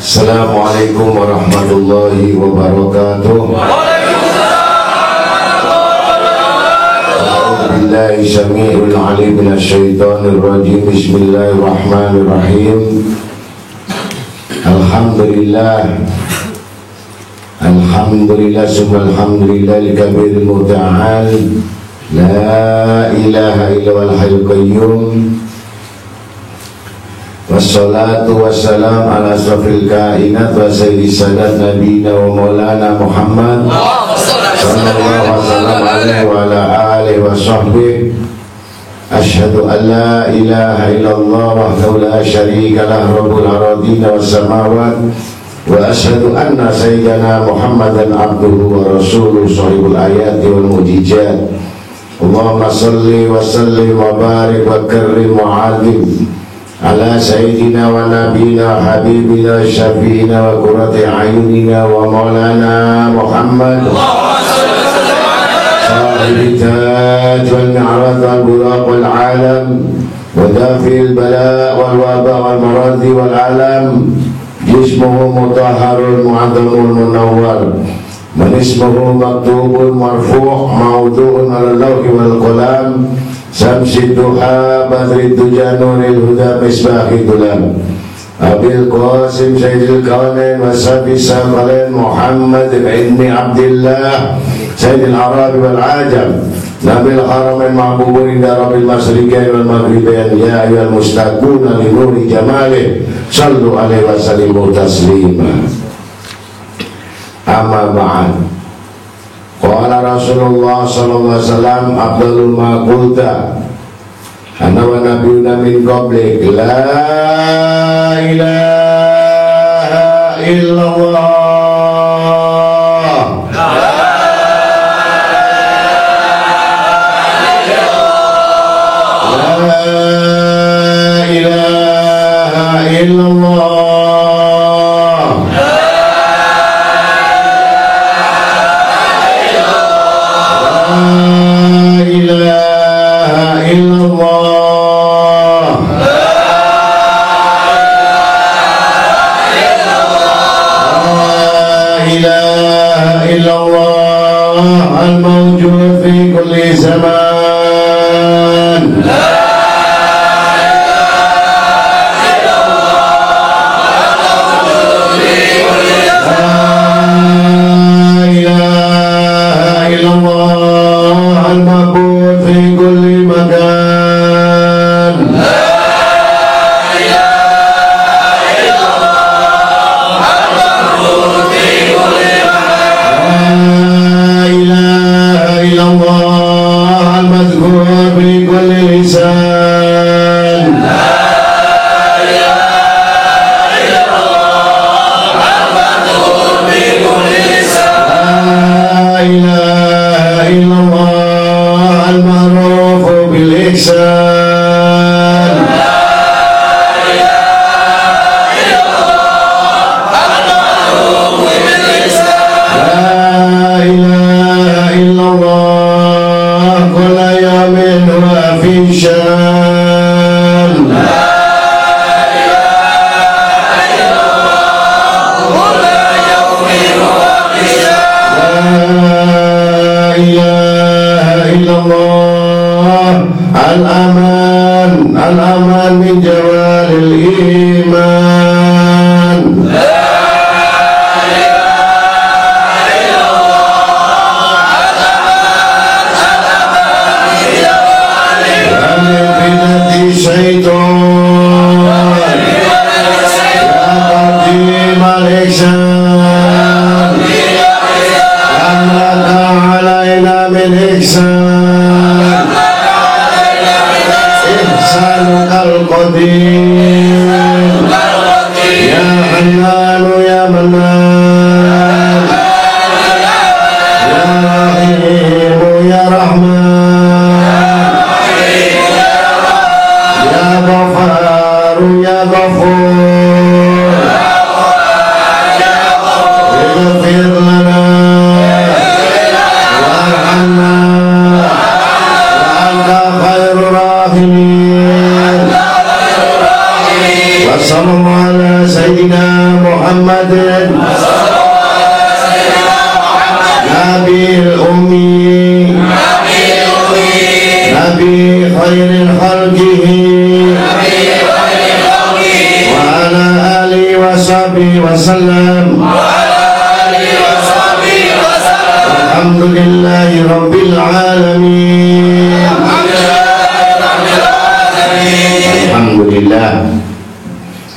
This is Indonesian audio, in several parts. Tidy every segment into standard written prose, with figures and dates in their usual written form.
Assalamualaikum warahmatullahi wabarakatuh. A'udzubillahi syami'il 'alim minasyaitonir rajim. Bismillahirrahmanirrahim. Alhamdulillah subhanallahil kabiril muta'al. La ilaha illallal hayyul qayyum. Wassalatu wassalam ala asrafil kainat wa sayyidi sadat nabiyina wa maulana Muhammad sallallahu alaihi wa ala alihi wa sahbihi. Asyhadu an la ilaha illallah wahdahu la syarika lah rabbul aradin was samawat wa asyhadu anna sayyidana Muhammadan abduhu wa rasuluhu sahibul ayati wal mujizat. Allahumma salli wa sallim wa barik wa karrim wa azim ala sayyidina wa nabiyina habibina syafiina wa qurrati ayunina wa maulana Muhammad sahibul taj wal mi'raj wal buraq wal alam wa dafil bala wal waba wal maradi wal alam jismuhu mutahharul mu'azzamul munawwar man ismuhu maktubun marfu' mawdu'un 'ala al-lawhi wal qalam samsid duha badrid duja nuril huda misbahid dulam Abil Qasim Sayyidil Kaunain wa Sabi Saqalain Muhammad ibn Abdillah Sayyidil Arabi wal Ajam Nabil Haramain Mahbubun Inda Rabbil Masriqain wal Maghribain Ya ayyuhal mustaquna li nuri jamalih Sallu alaihi wa sallimu taslima. Amma ba'an. Qala Rasulullah sallallahu alaihi wasallam afdalul ma qulta ana wa nabiyuna min qablik la ilaha illallah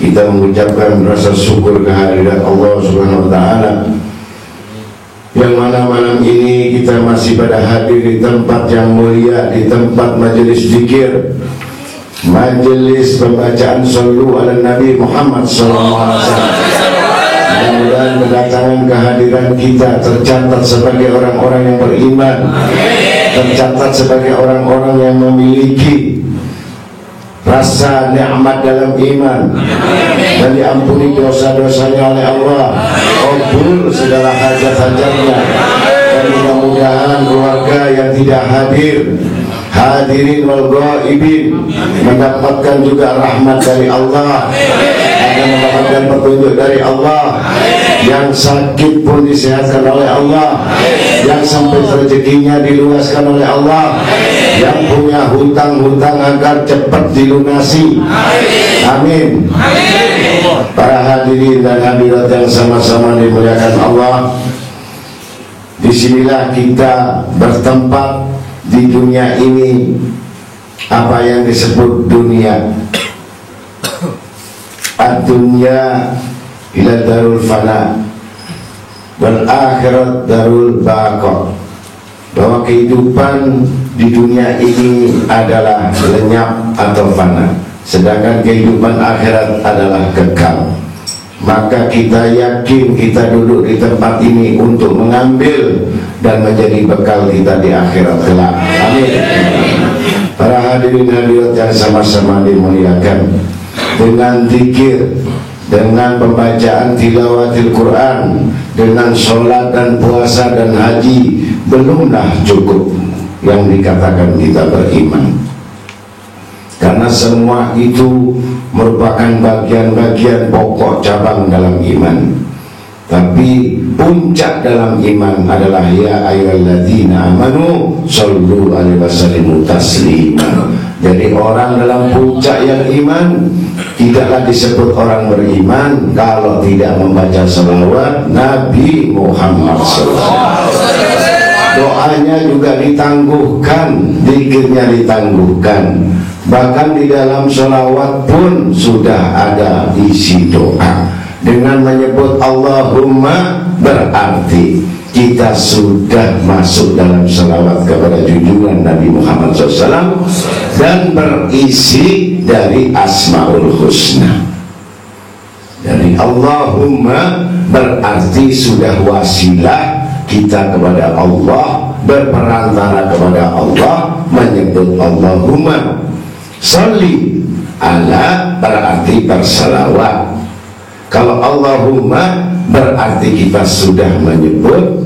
Kita mengucapkan rasa syukur kehadirat Allah Subhanahu wa taala yang mana malam ini kita masih pada hadir di tempat yang mulia, di tempat majelis zikir, majelis pembacaan sallu ala Nabi Muhammad sallallahu alaihi wasallam. Mudah-mudahan kedatangan kehadiran kita tercatat sebagai orang-orang yang beriman, tercatat sebagai orang-orang yang memiliki rasa nikmat dalam iman dan diampuni dosa-dosanya oleh Allah, kabul segala hajat-hajatnya, dan mudah-mudahan keluarga yang tidak hadir, hadirin wal ghaibin, mendapatkan juga rahmat dari Allah, akan mendapatkan petunjuk dari Allah, Yang sakit pun disehatkan oleh Allah. Yang sempit rezekinya diluaskan oleh Allah. Yang punya hutang-hutang agar cepat dilunasi. Amin. Para hadirin dan hadirat yang sama-sama dimuliakan Allah, disinilah kita bertempat di dunia ini, apa yang disebut dunia. Ad-dunya ila darul fana wal akhirat darul baqa, bahwa kehidupan di dunia ini adalah lenyap atau fana, sedangkan kehidupan akhirat adalah kekal. Maka kita yakin kita duduk di tempat ini untuk mengambil dan menjadi bekal kita di akhirat kelak. Amin. Para hadirin hadirat yang sama-sama dimuliakan, dengan zikir, dengan pembacaan tilawatil Quran, dengan sholat dan puasa dan haji, belumlah cukup yang dikatakan kita beriman. Karena semua itu merupakan bagian-bagian pokok cabang dalam iman. Tapi puncak dalam iman adalah ya ayyuhalladzina amanu shollu alaihi wasallimu taslima. Jadi orang dalam puncak yang iman tidaklah disebut orang beriman kalau tidak membaca selawat Nabi Muhammad SAW. Doanya juga ditangguhkan, zikirnya ditangguhkan. Bahkan di dalam selawat pun sudah ada isi doa. Dengan menyebut Allahumma berarti kita sudah masuk dalam selawat kepada junjungan Nabi Muhammad SAW dan berisi dari Asmaul Husna. Dari Allahumma berarti sudah wasilah kita kepada Allah, berperantara kepada Allah, menyebut Allahumma. Sholli ala berarti berselawat. Kalau Allahumma berarti kita sudah menyebut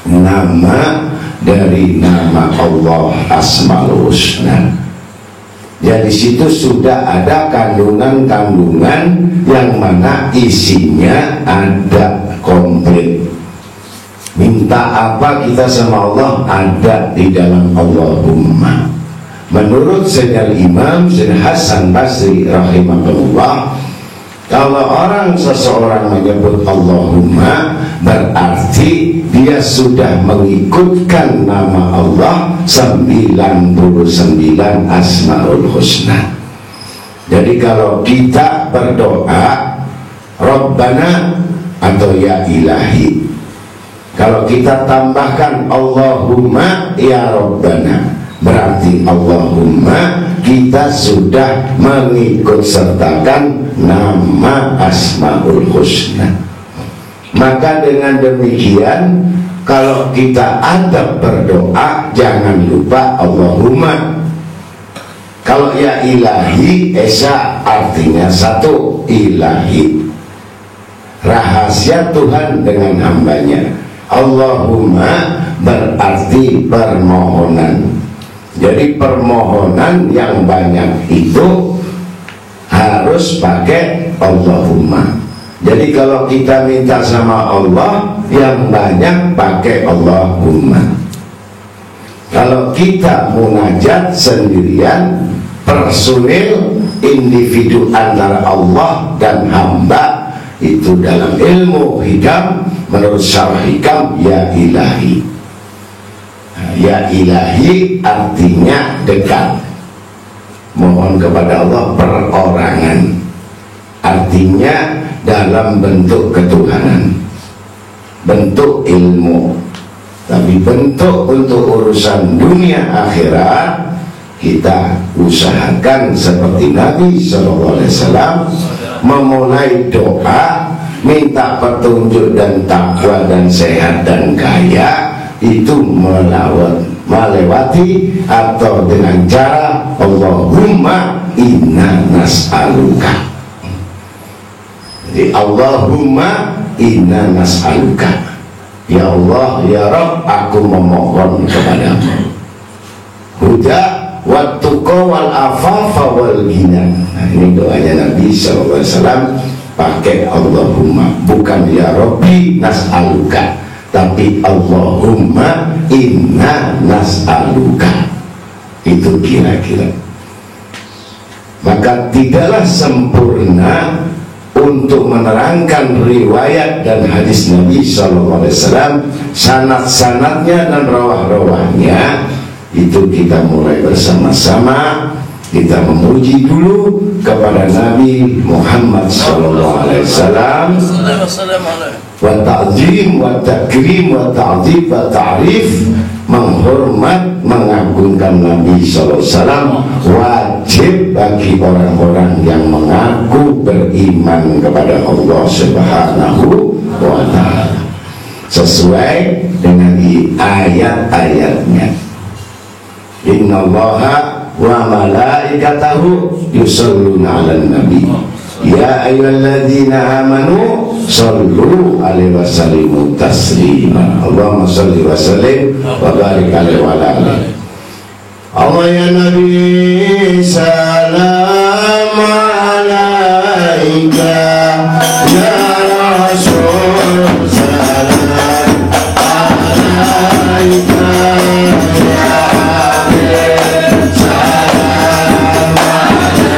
nama dari nama Allah Asmaul Husna. Ya, di situ sudah ada kandungan-kandungan yang mana isinya ada komplit. Minta apa kita sama Allah ada di dalam Allahumma. Menurut Sayyidina Imam Sayyid Hasan Basri rahimahullah, kalau seseorang menyebut Allahumma berarti dia sudah mengikutkan nama Allah 99 Asmaul Husna. Jadi kalau kita berdoa Rabbana atau Ya Ilahi, kalau kita tambahkan Allahumma Ya Rabbana, berarti Allahumma kita sudah mengikut sertakan nama Asmaul Husna. Maka dengan demikian, kalau kita adab berdoa jangan lupa Allahumma. Kalau Ya Ilahi, esa artinya satu, ilahi, rahasia Tuhan dengan hambanya. Allahumma berarti permohonan. Jadi permohonan yang banyak itu harus pakai Allahumma. Jadi kalau kita minta sama Allah, yang banyak pakai Allahumma. Kalau kita munajat sendirian, personil, individu antara Allah dan hamba, itu dalam ilmu hikam, menurut syarah hikam, Ya Ilahi. Ya Ilahi artinya dekat, mohon kepada Allah perorangan, artinya dalam bentuk ketuhanan, bentuk ilmu. Tapi bentuk untuk urusan dunia akhirat kita usahakan seperti Nabi SAW memulai doa minta petunjuk dan takwa dan sehat dan kaya, itu melewati atau dengan cara Allahumma inna nas'aluka. Jadi Allahumma inna nas'aluka, ya Allah ya Rabb, aku memohon kepadamu huda wattuqa wal afafa wal ghina. Nah, ini doanya Nabi SAW pakai Allahumma, bukan ya Rabbi nas'aluka, tapi Allahumma inna nas'aluka. Itu kira-kira. Maka tidaklah sempurna untuk menerangkan riwayat dan hadis Nabi SAW, sanad-sanadnya dan rawah-rawahnya. Itu kita mulai bersama-sama, kita memuji dulu kepada Nabi Muhammad SAW, wa ta'zim wa takrim wa ta'zim wa ta'rif, menghormat, mengagungkan Nabi SAW wajib bagi orang-orang yang mengaku beriman kepada Allah Subhanahu wa ta'ala sesuai dengan ayat-ayatnya. Innallaha wa malaikatahu yusholluna 'alan nabi ya ayyuhalladzina amanu shallu alaihi wa sallimu taslima. Allahumma shalli wa sallim wa barik alaihi wa ala alihi. Allah ya Nabi salam alaika, ya Rasul salam alaika, ya Habib salam alaika,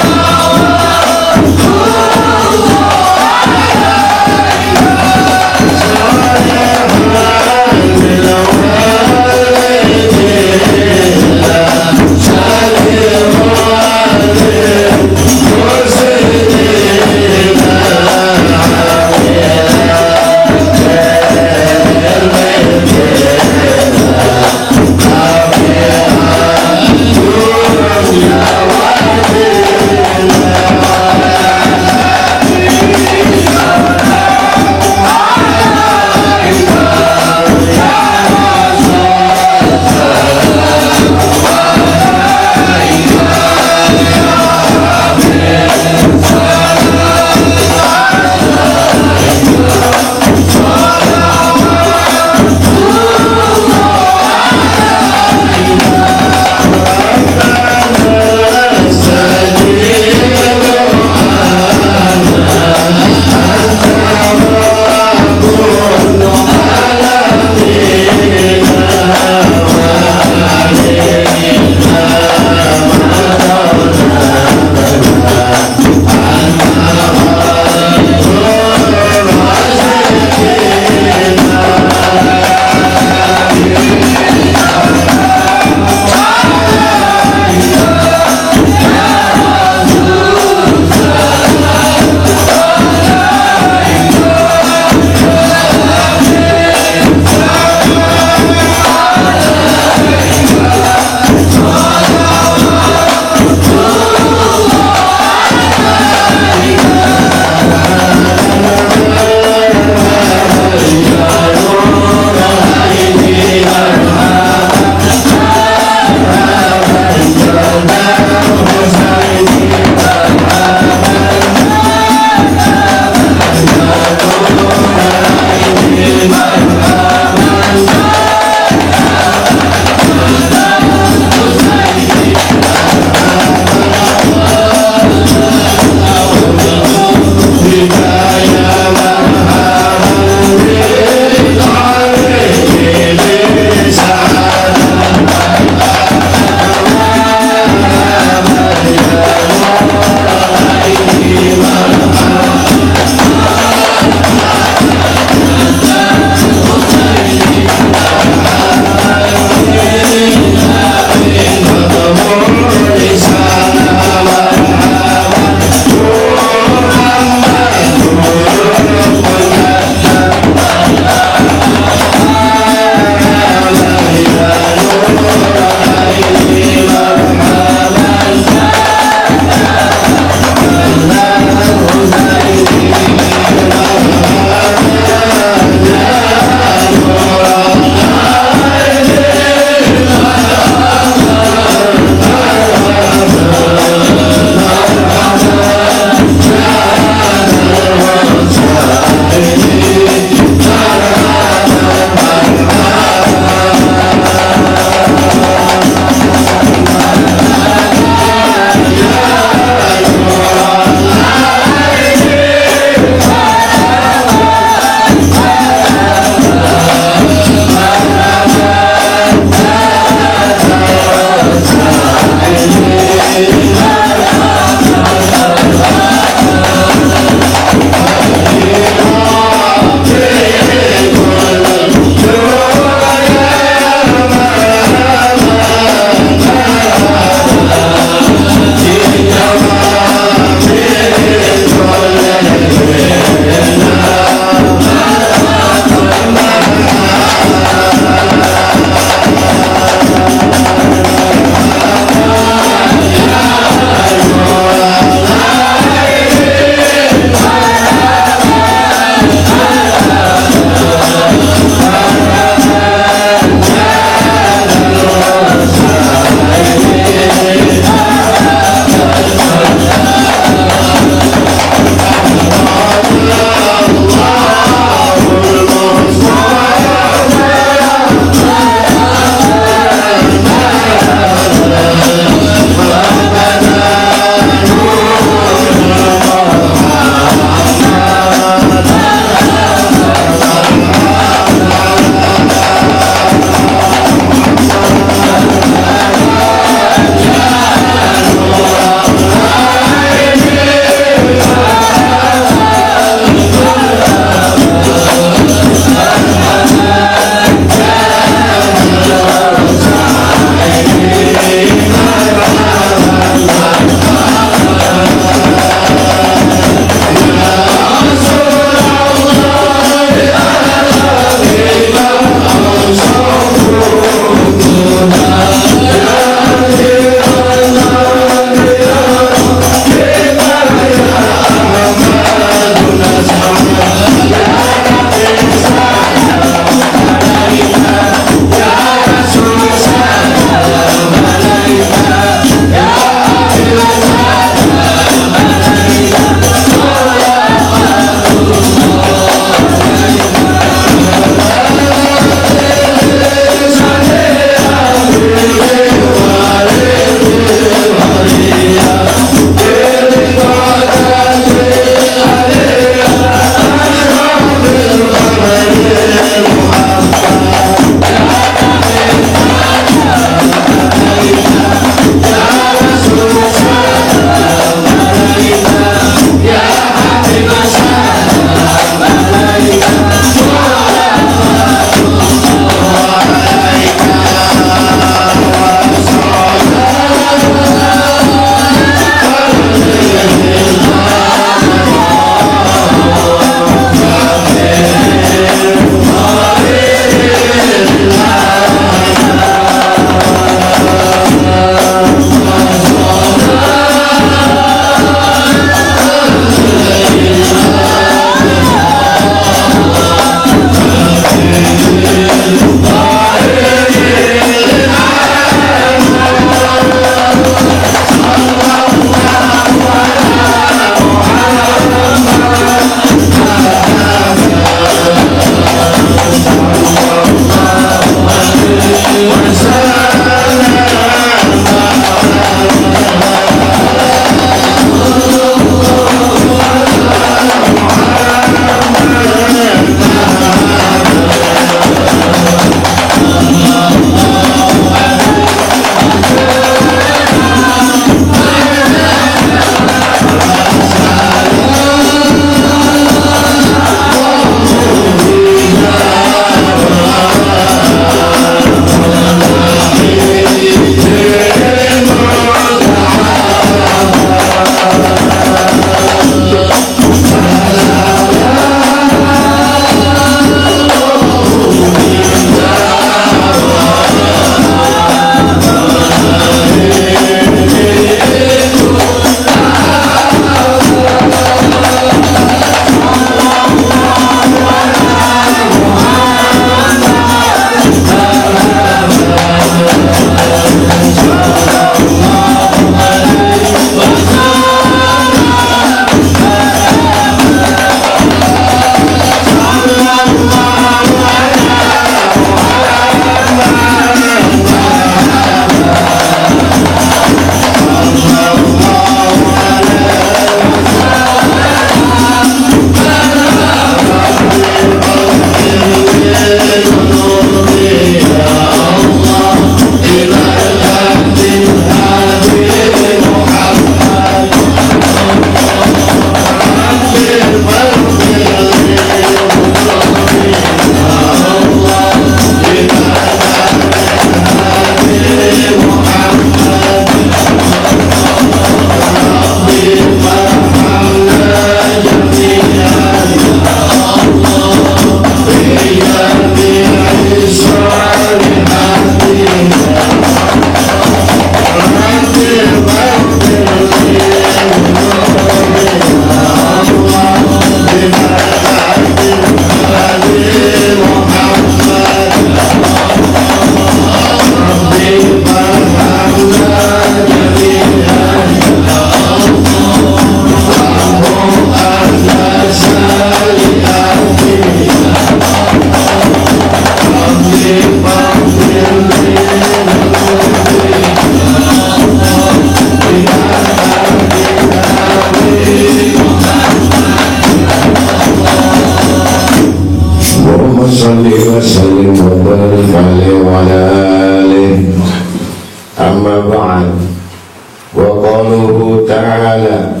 Wa qaluhu ta'ala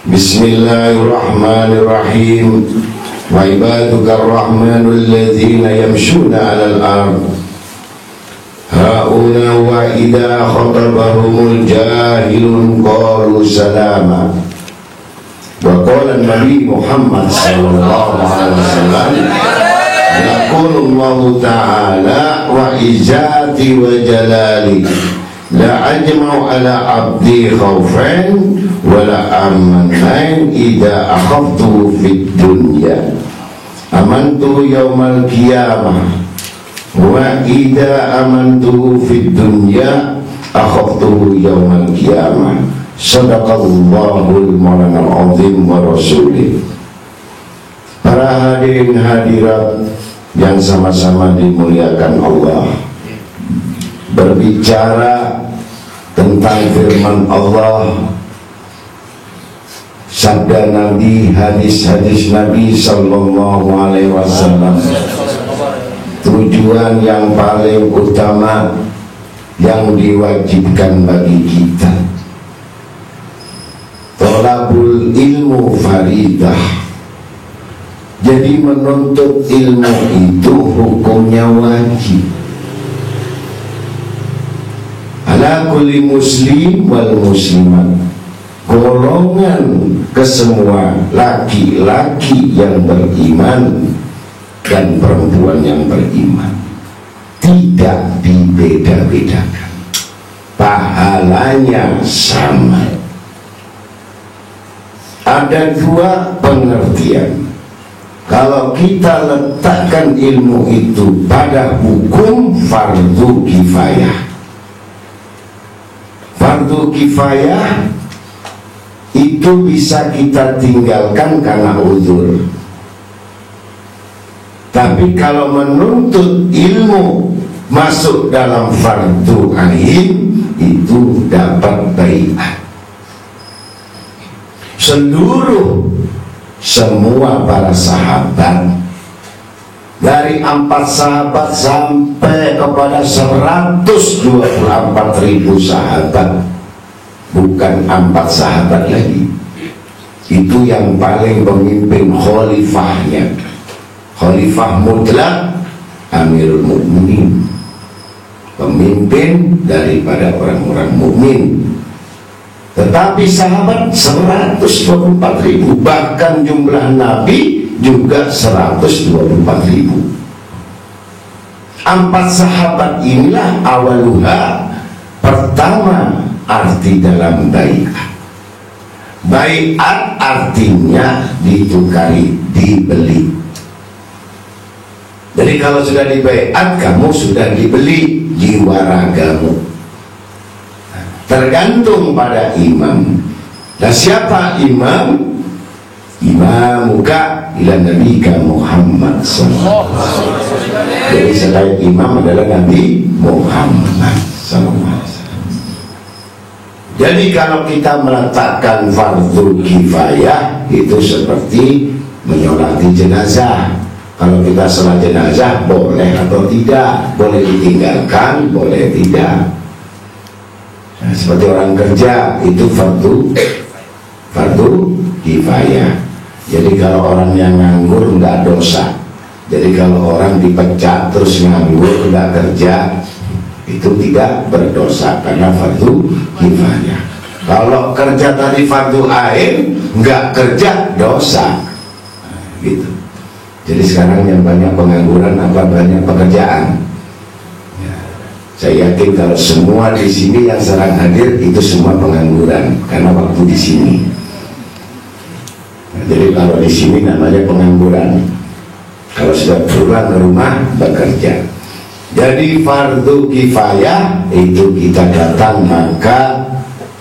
Bismillahirrahmanirrahim wa ibadukar rahmanul ladzina yamshuna 'alal ard hauna wa idza khatabahumul jahilun qalu salama. Wa qala Nabi Muhammad sallallahu alaihi wasallam yaqulullahu ta'ala wa izzati wa jalali la ajma'u ala abdi khawfan wa la amanain idza akhaftu fid dunya amantu yaumal qiyamah wa idza amantu fid dunya akhaftu yaumal qiyamah. Sadaqallahul maulanal azim wa rasulih. Para hadirin hadirat yang sama-sama dimuliakan Allah, berbicara tentang firman Allah, sabda Nabi, hadis-hadis Nabi sallallahu alaihi wasallam, tujuan yang paling utama yang diwajibkan bagi kita, tolabul ilmu faridah. Jadi menuntut ilmu itu hukumnya wajib ala kulli muslim wal muslimat, golongan kesemua laki-laki yang beriman dan perempuan yang beriman, tidak dibeda-bedakan, pahalanya sama. Ada dua pengertian. Kalau kita letakkan ilmu itu pada hukum fardu kifayah, fardu kifayah itu bisa kita tinggalkan karena uzur. Tapi kalau menuntut ilmu masuk dalam fardu ain, itu dapat baiat. Semua para sahabat, dari 4 sahabat sampai kepada 124.000 sahabat, bukan 4 sahabat lagi. Itu yang paling pemimpin khalifahnya, khalifah mutlak, Amirul Mukminin, pemimpin daripada orang-orang mukmin. Tetapi sahabat 124.000, bahkan jumlah Nabi juga 124.000. 4 sahabat inilah awaluha, pertama arti dalam baiat. Baiat artinya ditukari, dibeli. Jadi kalau sudah dibaiat, kamu sudah dibeli jiwa ragamu. Tergantung pada imam. Dan siapa imam? Imamuka ila nabika Muhammad sallallahu alaihi wasallam. Jadi selain imam adalah Nabi Muhammad sallallahu alaihi wasallam. Jadi kalau kita meletakkan fardu kifayah, itu seperti menyolati jenazah. Kalau kita sholat jenazah boleh atau tidak, boleh ditinggalkan, boleh tidak. Nah, seperti orang kerja itu fardu kifayah. Jadi kalau orang yang nganggur nggak dosa. Jadi kalau orang dipecat terus nganggur nggak kerja, itu tidak berdosa karena fardu kifayah. Kalau kerja tadi fardu ain, nggak kerja dosa. Gitu. Jadi sekarang yang banyak pengangguran apa banyak pekerjaan? Saya yakin kalau semua di sini yang sedang hadir itu semua pengangguran karena waktu di sini. Nah, jadi kalau di sini namanya pengangguran. Kalau sudah pulang ke rumah bekerja. Jadi fardu kifayah itu kita datang maka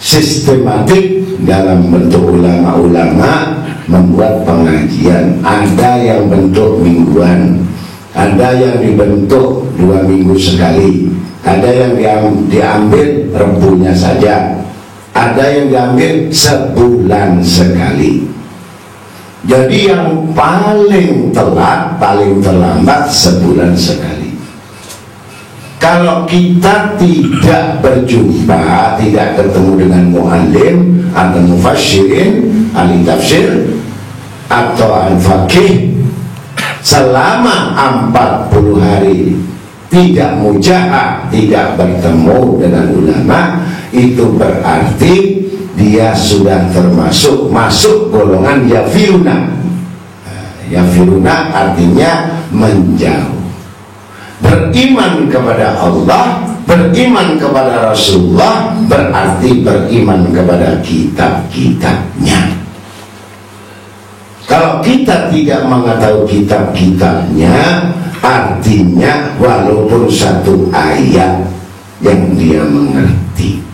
sistematik dalam bentuk ulama-ulama membuat pengajian. Ada yang bentuk mingguan, ada yang dibentuk 2 minggu sekali. Ada yang diambil Rebunya saja, ada yang diambil sebulan sekali. Jadi yang paling telat, paling terlambat sebulan sekali. Kalau kita tidak berjumpa, tidak ketemu dengan mu'allim atau mufassirin, ahli tafsir atau al-faqih selama 40 hari, tidak mujahah, tidak bertemu dengan ulama, itu berarti dia sudah masuk golongan yafiruna. Yafiruna artinya menjauh. Beriman kepada Allah, beriman kepada Rasulullah, berarti beriman kepada kitab-kitabnya. Kalau kita tidak mengetahui kitab-kitabnya, artinya walaupun satu ayat yang dia mengerti,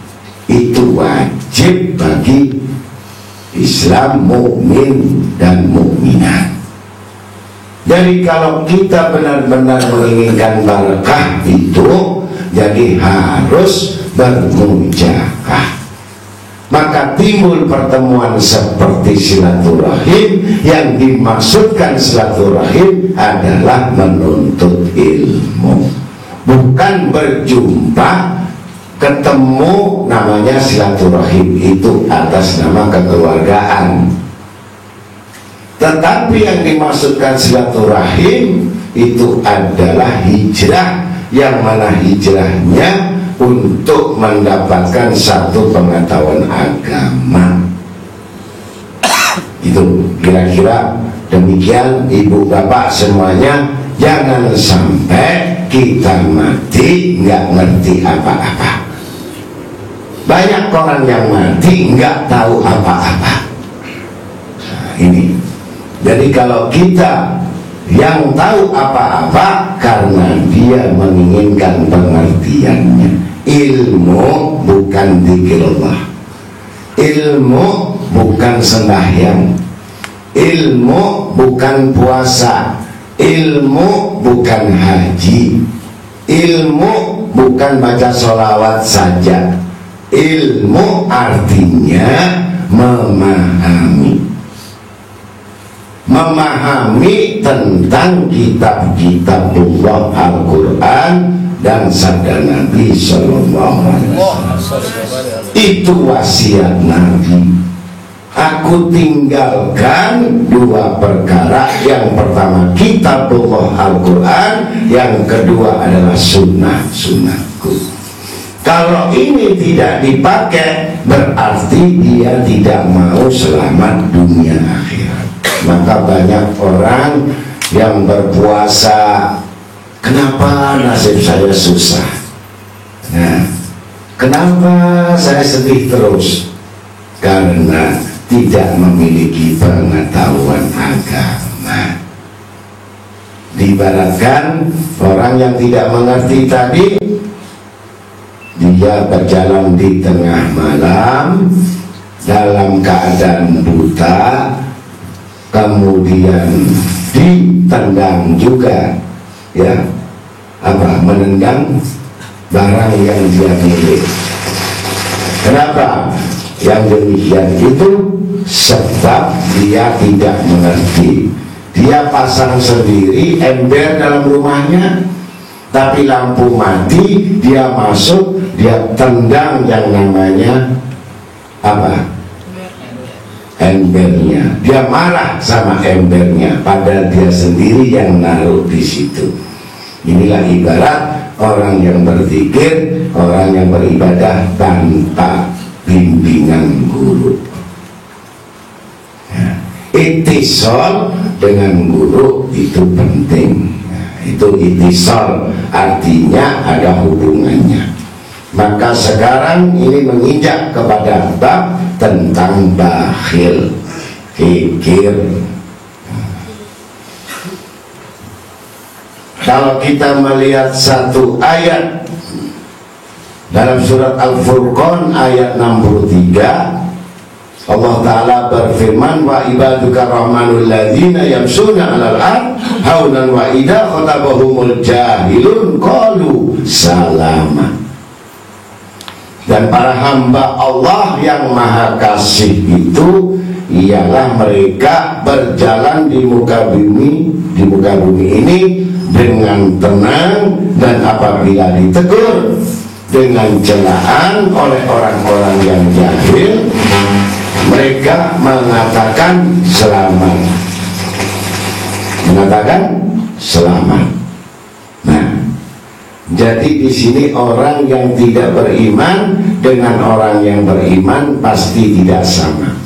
itu wajib bagi Islam mukmin dan mukminat. Jadi kalau kita benar-benar menginginkan barakah itu, jadi harus bermujaahah. Maka timbul pertemuan seperti silaturahim. Yang dimaksudkan silaturahim adalah menuntut ilmu, bukan berjumpa, ketemu. Namanya silaturahim itu atas nama kekeluargaan. Tetapi yang dimaksudkan silaturahim itu adalah hijrah, yang mana hijrahnya untuk mendapatkan satu pengetahuan agama. Itu kira-kira demikian ibu bapak semuanya. Jangan sampai kita mati nggak ngerti apa-apa. Banyak orang yang mati nggak tahu apa-apa. Nah, ini. Jadi kalau kita yang tahu apa-apa karena dia menginginkan pengertiannya. Ilmu bukan dzikrullah, ilmu bukan sembahyang, ilmu bukan puasa, ilmu bukan haji, ilmu bukan baca sholawat saja. Ilmu artinya memahami tentang kitab-kitab Allah, Al-Quran dan sabda Nabi Sallallahu Alaihi Wasallam. Itu wasiat Nabi. Aku tinggalkan dua perkara. Yang pertama kitab Allah, Al-Quran. Yang kedua adalah sunnah-sunnahku. Kalau ini tidak dipakai, berarti dia tidak mau selamat dunia akhirat. Maka banyak orang yang berpuasa, kenapa nasib saya susah? Nah, kenapa saya sedih terus? Karena tidak memiliki pengetahuan agama. Diibaratkan orang yang tidak mengerti tadi, dia berjalan di tengah malam dalam keadaan buta, kemudian ditendang juga, ya, menendang barang yang dia milik. Kenapa yang demikian itu? Sebab dia tidak mengerti. Dia pasang sendiri ember dalam rumahnya, tapi lampu mati, dia masuk, dia tendang yang namanya embernya. Dia marah sama embernya, padahal dia sendiri yang naruh di situ. Inilah ibarat orang yang berzikir, orang yang beribadah tanpa bimbingan guru. Ya. Ittisal dengan guru itu penting. Itu ittisal, artinya ada hubungannya. Maka sekarang ini menginjak kepada bab tentang bakhil, kikir. Kalau kita melihat satu ayat dalam surat Al-Furqan ayat 63, Allah Ta'ala berfirman, wa ibaduka rahmanul ladzina yamsuna 'alal ard haunan wa idza khatabahumul jahilun qalu salama. Dan para hamba Allah yang maha kasih itu ialah mereka berjalan di muka bumi ini dengan tenang, dan apabila ditegur dengan celaan oleh orang-orang yang jahil, mereka mengatakan selamat. Nah, jadi di sini orang yang tidak beriman dengan orang yang beriman pasti tidak sama.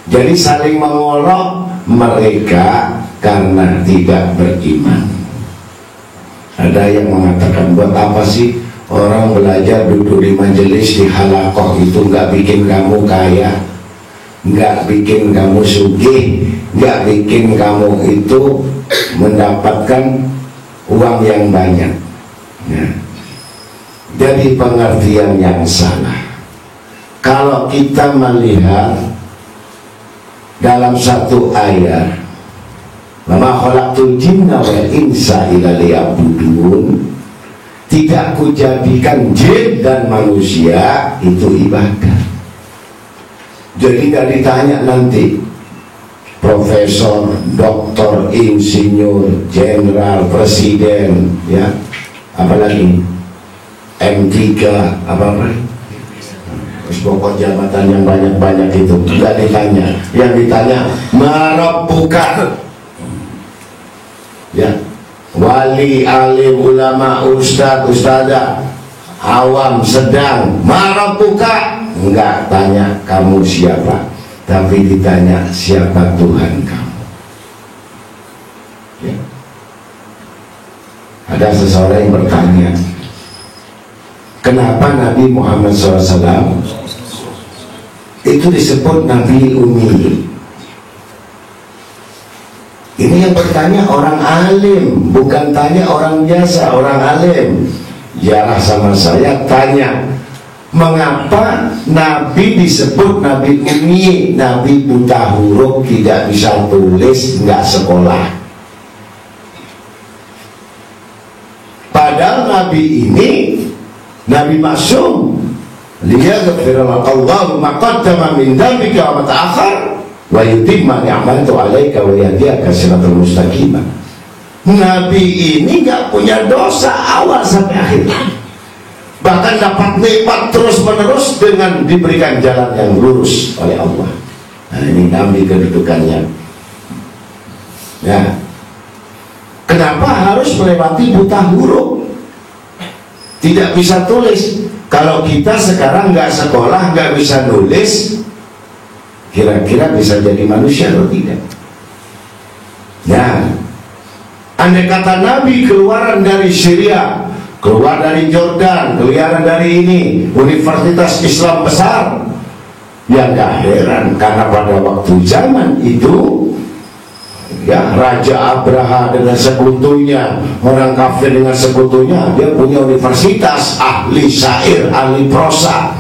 Jadi saling mengolok mereka karena tidak beriman. Ada yang mengatakan, buat apa sih orang belajar duduk di majelis di halakoh itu nggak bikin kamu kaya, nggak bikin kamu sugih, nggak bikin kamu itu mendapatkan uang yang banyak. Nah, jadi pengertian yang salah. Kalau kita melihat dalam satu ayat, "Wa khalaqtul jinna wal insa illa liya'budun," tidak kujadikan jin dan manusia itu ibadah. Jadi nggak ditanya nanti profesor, doktor, insinyur, jenderal, presiden, ya, apalagi M3, apa? Pokok jabatan yang banyak-banyak itu nggak ditanya. Yang ditanya marabbuka, ya, wali, alim, ulama, ustad, ustadzah, awam, sedang, marabbuka. Enggak tanya kamu siapa, tapi ditanya siapa Tuhan kamu. Ya. Ada seseorang yang bertanya, kenapa Nabi Muhammad SAW itu disebut Nabi Ummi? Ini yang bertanya orang alim, bukan tanya orang biasa, orang alim. Jarah sama saya tanya, mengapa Nabi disebut Nabi Ummi? Nabi buta huruf, tidak bisa tulis, nggak sekolah. Padahal Nabi ini Nabi maksum, liyaghfirallahu ma qaddama min dzambika wa ma ta'akhkhar wa yutimma ni'matahu 'alaika wa yahdiyaka siratal mustaqim. Nabi ini nggak punya dosa awal sampai akhir, bahkan dapat nikmat terus menerus dengan diberikan jalan yang lurus oleh Allah. Nah, ini Nabi kedudukannya. Ya, kenapa harus melewati buta huruf, tidak bisa tulis? Kalau kita sekarang nggak sekolah, nggak bisa nulis, kira-kira bisa jadi manusia atau tidak? Ya, andai kata Nabi keluaran dari Syria, keluar dari Jordan, keluar dari ini universitas Islam besar, ya nggak heran karena pada waktu zaman itu, ya, Raja Abraha dengan sekutunya, orang kafir dengan sekutunya, dia punya universitas, ahli syair, ahli prosa,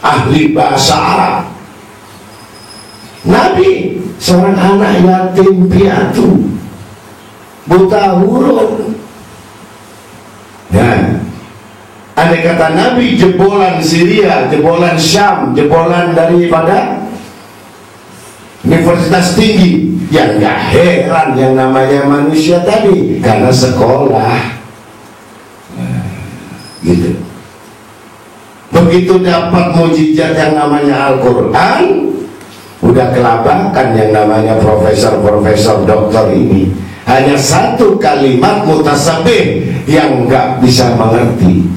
ahli bahasa Arab. Nabi seorang anak yatim piatu, buta huruf. Nah, andai kata Nabi jebolan Syria, jebolan Syam, jebolan daripada universitas tinggi, ya nggak heran yang namanya manusia tadi karena sekolah. Gitu. Begitu dapat mujizat yang namanya Al-Quran, udah kelabakan yang namanya profesor-profesor doktor ini. Hanya satu kalimat mutasabih yang nggak bisa mengerti.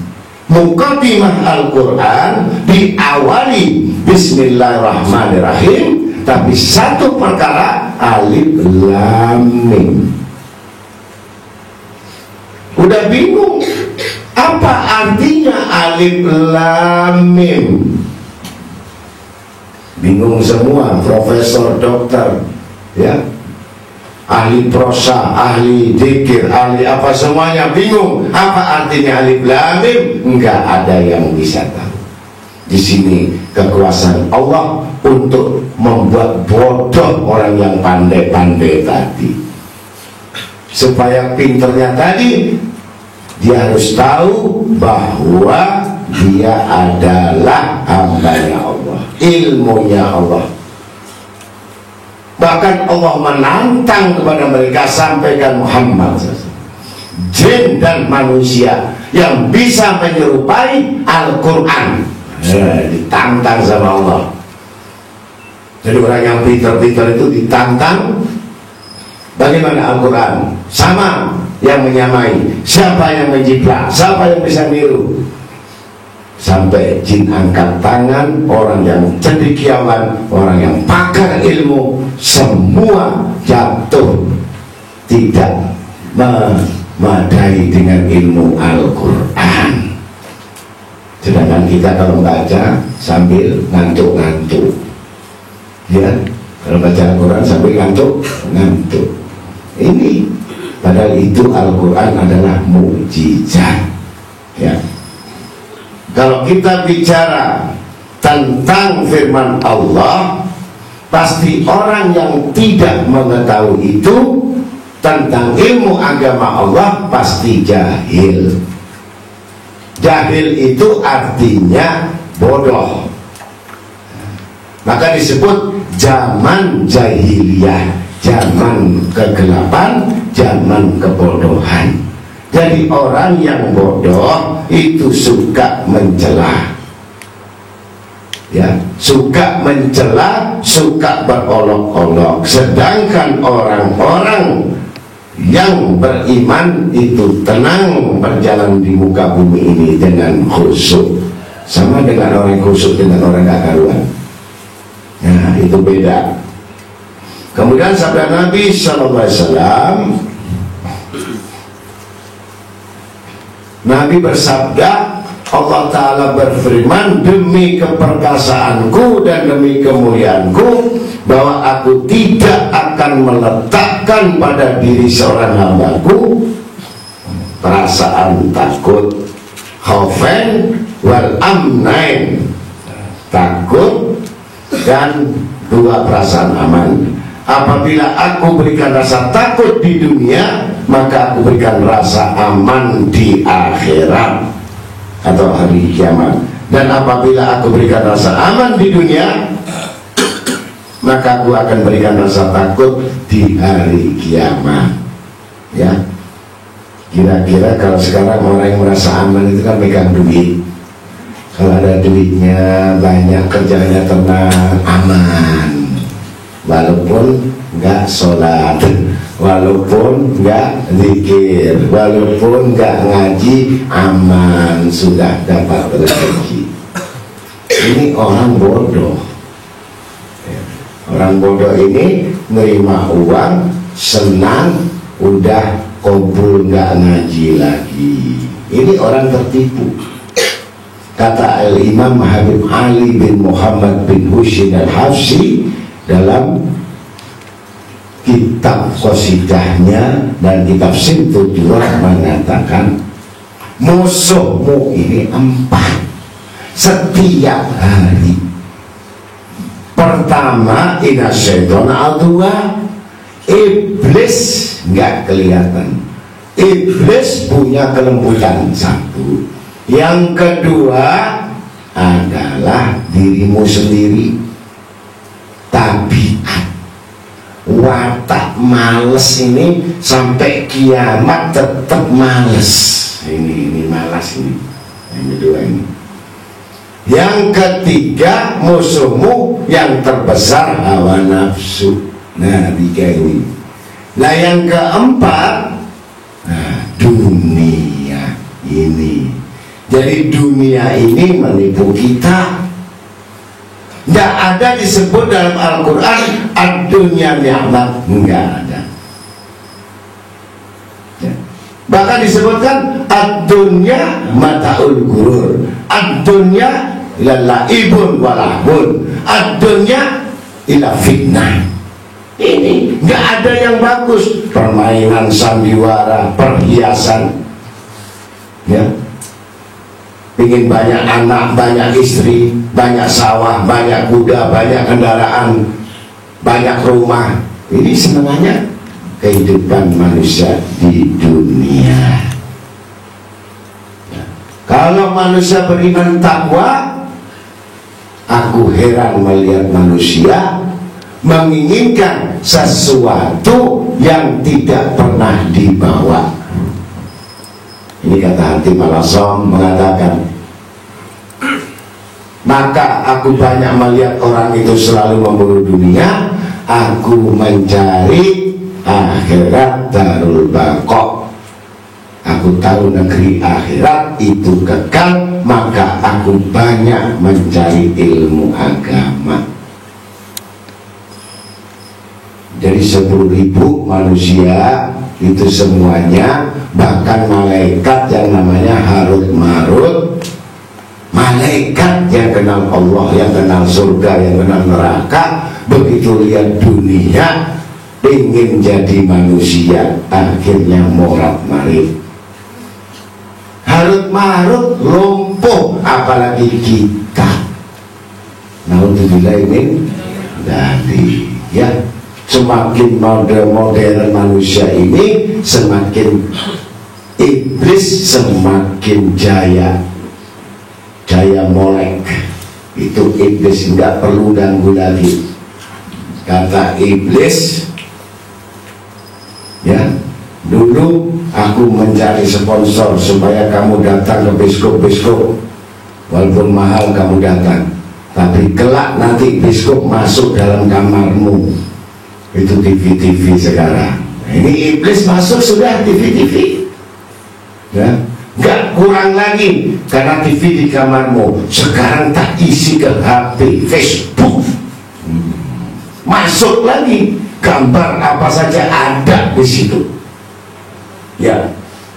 Muqaddimah Al-Quran diawali Bismillahirrahmanirrahim, tapi satu perkara alif lam mim. Udah bingung apa artinya alif lam mim? Bingung semua, profesor, dokter, ya, ahli prosa, ahli dzikir, ahli apa, semuanya bingung apa artinya alif lam mim. Enggak ada yang bisa tahu. Di sini kekuasaan Allah untuk membuat bodoh orang yang pandai-pandai tadi, supaya pinternya tadi dia harus tahu bahwa dia adalah hambanya Allah, ilmunya Allah. Bahkan Allah menantang kepada mereka, sampaikan Muhammad, jin dan manusia yang bisa menyerupai Al-Quran. Ditantang sama Allah. Jadi orang yang pintar-pintar itu ditantang, bagaimana Al-Quran? Sama yang menyamai. Siapa yang menjiplak? Siapa yang bisa niru? Sampai jin angkat tangan, orang yang cendekiawan, orang yang pakar ilmu, semua jatuh tidak memadai dengan ilmu Al-Quran. Sedangkan kita kalau baca sambil ngantuk-ngantuk, ya, kalau baca Al-Quran sambil ngantuk. Ini padahal itu Al-Quran adalah mukjizat, ya. Kalau kita bicara tentang firman Allah, pasti orang yang tidak mengetahui itu tentang ilmu agama Allah pasti jahil. Jahil itu artinya bodoh. Maka disebut zaman jahiliyah, zaman kegelapan, zaman kebodohan. Jadi orang yang bodoh itu suka mencela, ya, suka mencela, suka berolok-olok. Sedangkan orang-orang yang beriman itu tenang berjalan di muka bumi ini dengan khusyuk. Sama dengan orang yang khusyuk dengan orang gak karuan. Nah, itu beda. Kemudian sabda Nabi SAW, Nabi bersabda, Allah Ta'ala berfirman, demi keperkasaanku dan demi kemuliaanku, bahwa aku tidak akan meletakkan pada diri seorang hambaku perasaan takut, khaufen wal amnain, takut dan dua perasaan aman. Apabila aku berikan rasa takut di dunia, maka aku berikan rasa aman di akhirat atau hari kiamat. Dan apabila aku berikan rasa aman di dunia, maka aku akan berikan rasa takut di hari kiamat. Ya, kira-kira kalau sekarang orang yang merasa aman itu kan megang duit. Kalau ada duitnya banyak, kerjanya tenang, aman. Walaupun nggak sholat, walaupun nggak zikir, walaupun nggak ngaji, aman, sudah dapat rezeki. Ini orang bodoh. Orang bodoh ini nerima uang, senang, udah kumpul, nggak ngaji lagi. Ini orang tertipu. Kata Al-Imam Habib Ali bin Muhammad bin Husin Al-Hafsi dalam kitab qasidahnya dan kitab Simtudurah mengatakan, musuhmu ini 4 setiap hari. Pertama, inna syaitan adwa, iblis nggak kelihatan. Iblis punya kelembutan 1. Yang kedua adalah dirimu sendiri, tabiat, watak males ini sampai kiamat tetap males. Ini malas ini. Yang kedua ini. Yang ketiga, musuhmu yang terbesar hawa nafsu. Nah, 3 ini. Nah, yang keempat, dunia ini. Jadi dunia ini menipu kita. Tidak ada disebut dalam Al-Quran ad-dunya ni'mat, enggak ada. Ya. Bahkan disebutkan ad-dunya mata'ul gurur, ad-dunya lalaibun walahbun, ad-dunya ila fitnah. Ini enggak ada yang bagus. Permainan sandiwara, perhiasan, ya, ingin banyak anak, banyak istri, banyak sawah, banyak kuda, banyak kendaraan, banyak rumah. Ini sebenarnya kehidupan manusia di dunia. Kalau manusia beriman takwa, aku heran melihat manusia menginginkan sesuatu yang tidak pernah dibawa. Ini kata Hatim Al-Asam mengatakan, maka aku banyak melihat orang itu selalu memburu dunia, aku mencari akhirat darul baqo. Aku tahu negeri akhirat itu kekal, maka aku banyak mencari ilmu agama. Dari 10.000 manusia itu semuanya, bahkan malaikat yang namanya Harut Marut, malaikat yang kenal Allah, yang kenal surga, yang kenal neraka, begitu lihat dunia ingin jadi manusia, akhirnya morat-marit. Harut Marut lumpuh, apalagi kita. Naudzubillah min dzalik, ya. Semakin modern manusia ini, semakin iblis semakin jaya molek. Itu iblis nggak perlu ganggu lagi. Kata iblis, ya, dulu aku mencari sponsor supaya kamu datang ke biskop, walaupun mahal kamu datang, tapi kelak nanti biskop masuk dalam kamarmu. Itu TV sekarang. Ini iblis masuk sudah TV, ya, nggak kurang lagi, karena TV di kamarmu sekarang tak isi ke HP, Facebook, masuk lagi gambar apa saja ada di situ. Ya,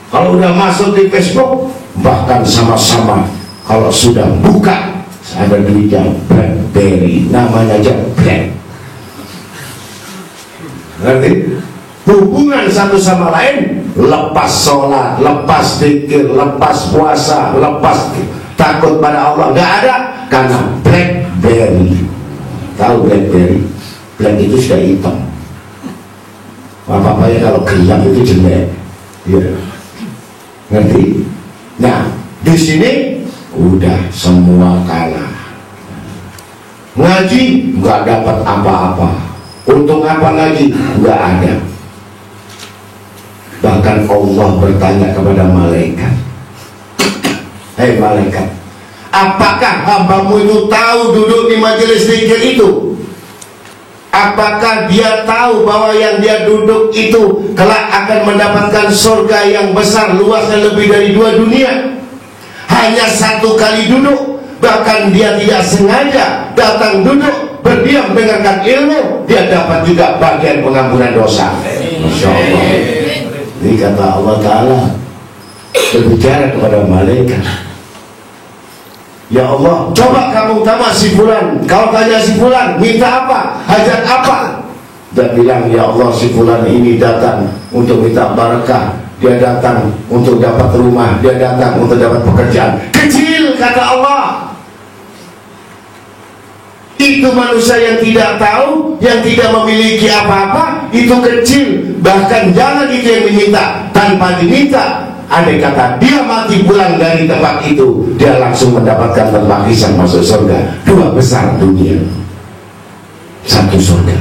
kalau udah masuk di Facebook, bahkan sama-sama kalau sudah buka ada duitnya BlackBerry, namanya aja Black. Nanti hubungan satu sama lain, lepas sholat, lepas zikir, lepas puasa, lepas takut pada Allah, nggak ada, karena BlackBerry. Tahu BlackBerry? Black itu sudah hitam. Apa-apa ya kalau gelap itu jelek, ya. Ngerti? Nah, di sini udah semua kalah. Ngaji nggak dapat apa-apa. Untung apa lagi? Nggak ada. Bahkan Allah bertanya kepada malaikat, hei malaikat, apakah hambamu itu tahu duduk di majelis zikir itu? Apakah dia tahu bahwa yang dia duduk itu kelak akan mendapatkan surga yang besar, luasnya lebih dari 2 dunia? Hanya 1 kali duduk, bahkan dia tidak sengaja datang duduk, berdiam dengarkan ilmu, dia dapat juga bagian pengampunan dosa. Masya Allah. Ini kata Allah Ta'ala berbicara kepada malaikat, ya Allah, coba kamu tanya si fulan, kau tanya si fulan minta apa, hajat apa? Dia bilang, ya Allah, si fulan ini datang untuk minta barakah, dia datang untuk dapat rumah, dia datang untuk dapat pekerjaan. Kecil, kata Allah. Itu manusia yang tidak tahu, yang tidak memiliki apa-apa, itu kecil. Bahkan jangan itu yang diminta, tanpa diminta, andai kata dia mati pulang dari tempat itu, dia langsung mendapatkan lapisan masuk surga. 2 besar dunia, 1 surga.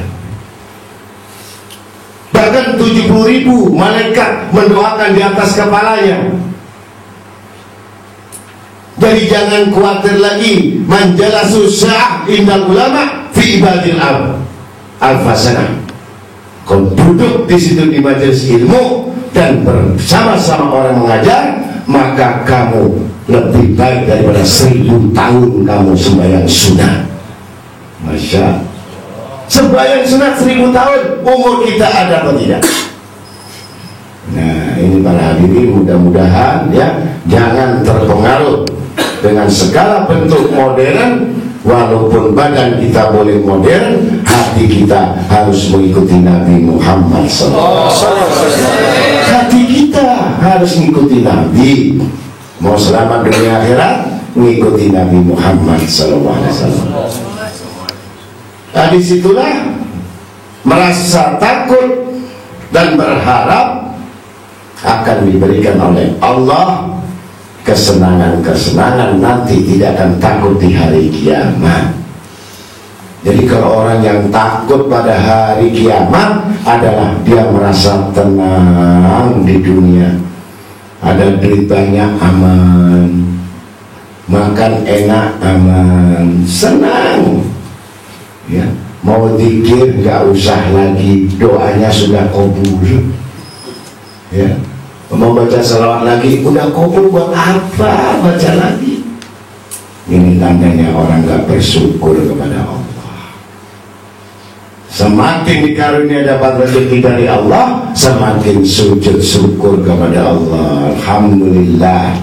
Bahkan 70.000 malaikat mendoakan di atas kepalanya. Jadi jangan khawatir lagi. Manjalasu sya'ah indal ulama fi ibadil al-fasanah. Kau duduk di situ di majelis ilmu dan bersama-sama orang mengajar, maka kamu lebih baik daripada 1000 tahun kamu sembahyang sunat. Masya Allah. Sembahyang sunat 1000 tahun, umur kita ada atau tidak? Nah, ini para hadirin, mudah-mudahan ya jangan terpengaruh dengan segala bentuk modern. Walaupun badan kita boleh modern, hati kita harus mengikuti Nabi Muhammad SAW. Hati kita harus mengikuti Nabi. Mau selamat dunia akhirat, mengikuti Nabi Muhammad SAW. Nah, disitulah merasa takut dan berharap akan diberikan oleh Allah kesenangan-kesenangan, nanti tidak akan takut di hari kiamat. Jadi kalau orang yang takut pada hari kiamat adalah dia merasa tenang di dunia, ada duit banyak aman, makan enak aman, senang ya. Mau zikir nggak usah lagi, doanya sudah kabul ya. Mau baca salawat lagi udah kabul, buat apa baca lagi? Ini tandanya orang nggak bersyukur kepada Allah. Semakin dikaruniai dapat rezeki dari Allah, semakin sujud syukur kepada Allah. Alhamdulillah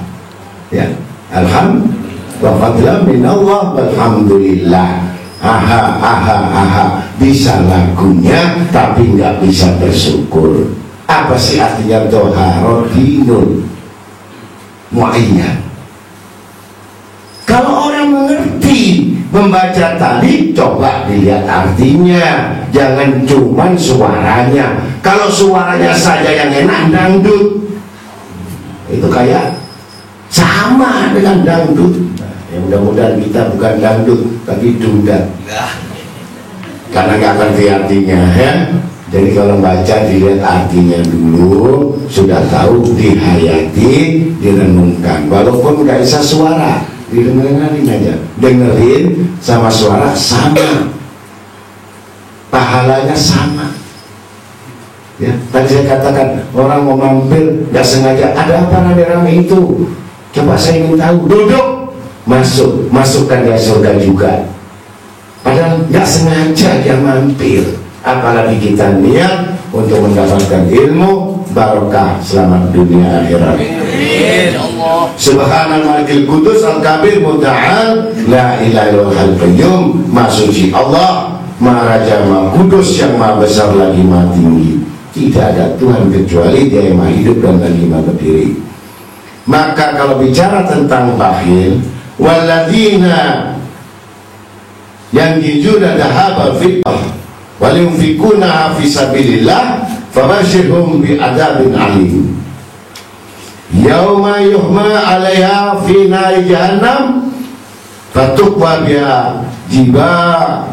ya, alhamdulillah wa fadlan min Allah, alhamdulillah. Aha, bisa lagunya tapi nggak bisa bersyukur. Apa sih artinya toharodinun mu'ayyad? Kalau orang mengerti membaca tadi, coba dilihat artinya, jangan cuman suaranya. Kalau suaranya saja yang enak, dangdut itu kayak sama dengan dangdut. Ya, mudah-mudahan kita bukan dangdut tapi dudat, karena nggak ngerti artinya ya. Jadi kalau baca dilihat artinya dulu, sudah tahu dihayati, direnungkan. Walaupun nggak bisa suara, didengerin aja, dengerin sama suara sama, pahalanya sama ya. Tadi saya katakan orang mau mampir nggak sengaja, ada apa rame-rame itu, coba saya ingin tahu, duduk, masukkan dia surga juga, padahal nggak sengaja dia mampir. Apalagi kita niat untuk mendapatkan ilmu barokah selamat dunia akhirat. Subhanal malikil qudus al kabir muta'al la ilaha illallahul qayyum. Maha suci Allah, Maha Raja, Maha Kudus, yang Maha besar lagi Maha tinggi. Tidak ada Tuhan kecuali Dia yang Maha hidup dan lagi Maha berdiri. Maka kalau bicara tentang bakhil, walladzina yang jujuna dhahaba fitah walinfikuna fi sabilillah fabashirhum bi'adzabin alim yauma yuhma 'alaiha fi nari jahannam fatukwa biha jibahum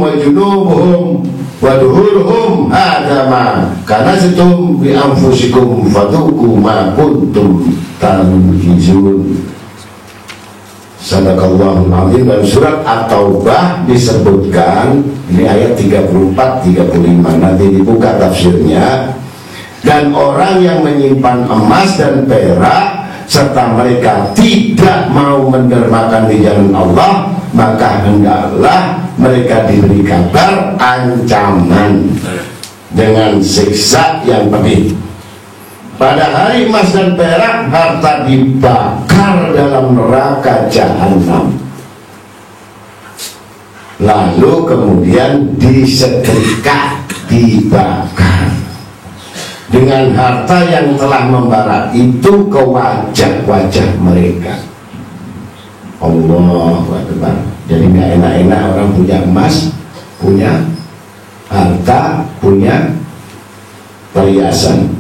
wa junubuhum wa duhuruhum hadza ma kanaztum bi anfusikum fadhuku ma kuntum tanjizun. Sadaqallahul azim. Dalam surat At-Taubah disebutkan, ini ayat 34-35, nanti dibuka tafsirnya. Dan orang yang menyimpan emas dan perak serta mereka tidak mau mendermakan di jalan Allah, maka hendaklah mereka diberi kabar ancaman dengan siksa yang pedih. Pada hari emas dan perak, harta dibakar dalam neraka jahanam, lalu kemudian disetrika, dibakar dengan harta yang telah membara itu ke wajah-wajah mereka. Allahu Akbar. Jadi nggak enak-enak orang punya emas, punya harta, punya perhiasan.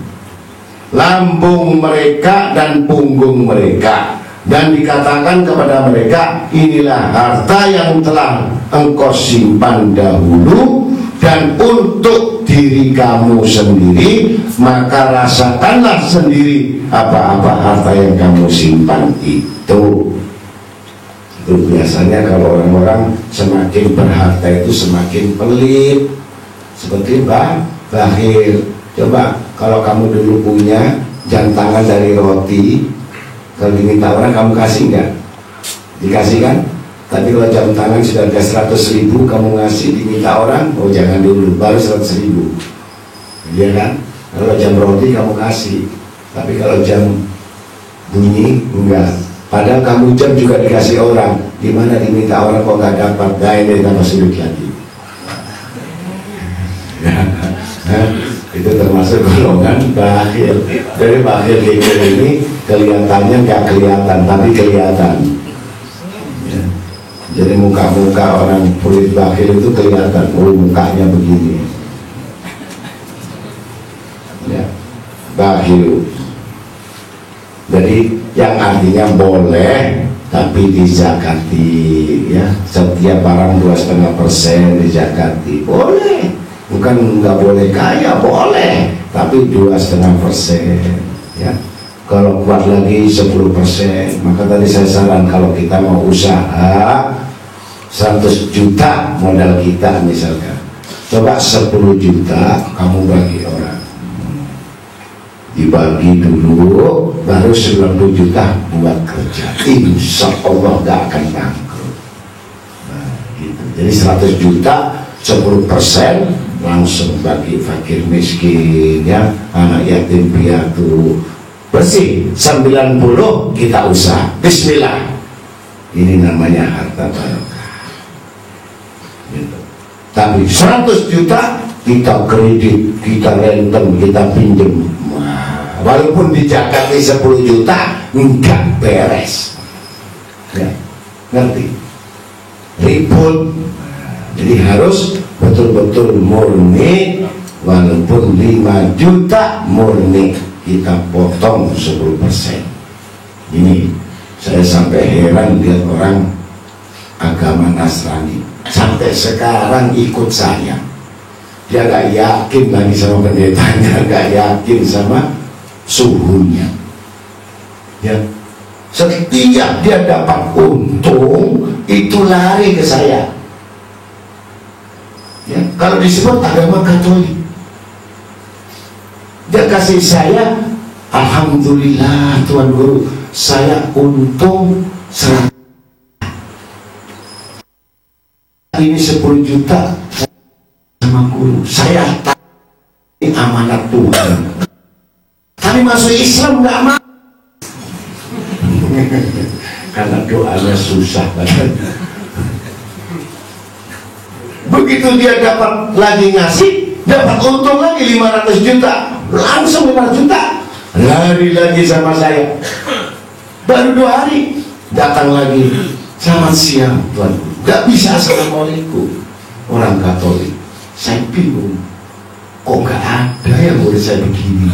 Lambung mereka dan punggung mereka, dan dikatakan kepada mereka, inilah harta yang telah engkau simpan dahulu, dan untuk diri kamu sendiri, maka rasakanlah sendiri apa-apa harta yang kamu simpan itu. Itu biasanya kalau orang-orang semakin berharta itu semakin pelit, seperti bakhil. Coba kalau kamu dulu punya jam tangan dari roti, kalau diminta orang kamu kasih nggak? Dikasih kan? Tapi kalau jam tangan sudah ada 100.000 kamu ngasih, diminta orang, oh jangan dulu, baru 100.000, iya kan? Kalau jam roti kamu kasih, tapi kalau jam bunyi enggak. Padahal kamu jam juga dikasih orang, gimana diminta orang kok nggak dapat? Nah ini tambah sulit lagi. Itu termasuk golongan bakhil. Dari bakhil ini kelihatannya nggak kelihatan, tapi kelihatan. Ya. Jadi muka-muka orang pelit bakhil itu kelihatan, oh mukanya begini. Ya, bakhil. Jadi yang artinya boleh tapi dizakati, ya. Setiap barang 2,5% dizakati, boleh. Bukan nggak boleh kaya, boleh. tapi 2,5%, ya. Kalau kuat lagi 10%. Maka tadi saya saran kalau kita mau usaha 100 juta modal kita misalkan, coba 10 juta kamu bagi orang, dibagi dulu, baru 90 juta buat kerja, insya Allah gak akan bangkrut. Nah, gitu. Jadi 100 juta 10% langsung bagi fakir miskin, ya, anak yatim piatu, bersih. 90 kita usaha, bismillah, ini namanya harta barokah gitu. Tapi 100 juta kita kredit, kita renten, kita pinjem, walaupun dijakati 10 juta enggak beres, ya, ngerti? Ribut. Jadi harus betul-betul murni, walaupun 5 juta murni kita potong 10%. Ini saya sampai heran lihat orang agama Nasrani sampai sekarang ikut saya. Dia gak yakin lagi sama pendetanya, gak yakin sama suhunya, ya. Setiap dia dapat untung itu lari ke saya, ya. Kalau disebut agama Katolik, dia kasih saya, alhamdulillah Tuan Guru, saya untung 100. Ini 10 juta sama guru, saya ini amanat Tuhan. Tapi masuk Islam nggak mau karena doanya susah banget. Begitu dia dapat lagi ngasih, dapat untung lagi 500 juta, langsung 5 juta, lari lagi sama saya. Baru 2 hari datang lagi, selamat siang Tuan, gak bisa assalamualaikum. Orang Katolik, saya bingung, kok gak ada yang murid saya begini.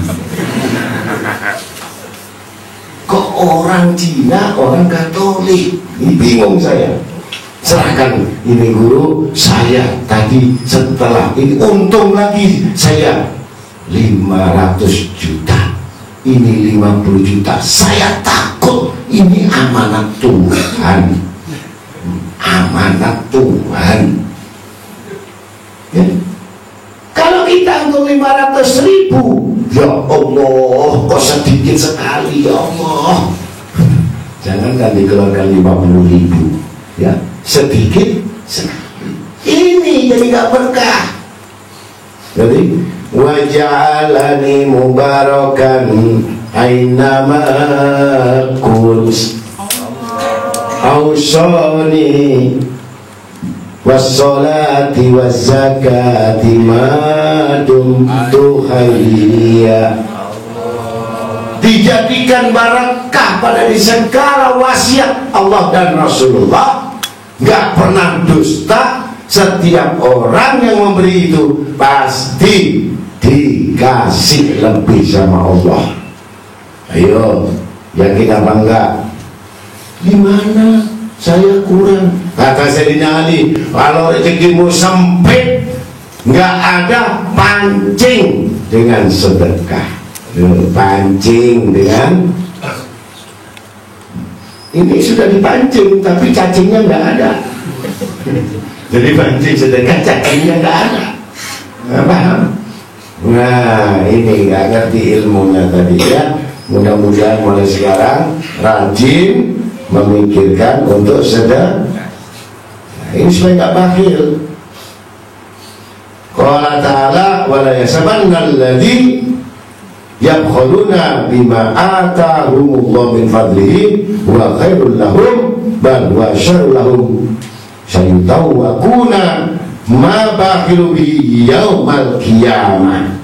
Kok orang Cina, orang Katolik, ini bingung saya. Serahkan ini guru, saya tadi setelah ini untung lagi saya 500 juta, ini 50 juta. Saya takut, ini amanat Tuhan, amanat Tuhan, ya. Kalau kita untuk 500.000, ya Allah, kok sedikit sekali, ya Allah. Jangan kan dikeluarkan 50.000, ya, sedikit sekali. Ini jadi gak berkah. Jadi waj'alani mubarakan ainama kuns ausani wassolati wazzakati madumtu hayya. Dijadikan barakah pada di segala wasiat Allah dan Rasulullah, gak pernah dusta. Setiap orang yang memberi itu pasti dikasih lebih sama Allah. Ayo, yakin apa enggak? Gimana? Saya kurang. Kata Sayyidina Ali, kalau rezekimu sempit, nggak ada pancing dengan sedekah. Pancing dengan ini sudah dipancing, tapi cacingnya nggak ada. Jadi pancing sedekah, cacingnya nggak ada. Nggak paham? Nah, ini nggak ngerti ilmunya tadi, ya. Mudah-mudahan mulai sekarang rajin memikirkan untuk sedekah. Nah, ini supaya nggak bakhil. Qala ta'ala wala yasabanna alladhi yabkhuluna bima atahumullahu min fadlihi wa khairul lahum bal wa syarrul lahum sayutawwaquna ma bakhilu bihi yaumal qiyamah.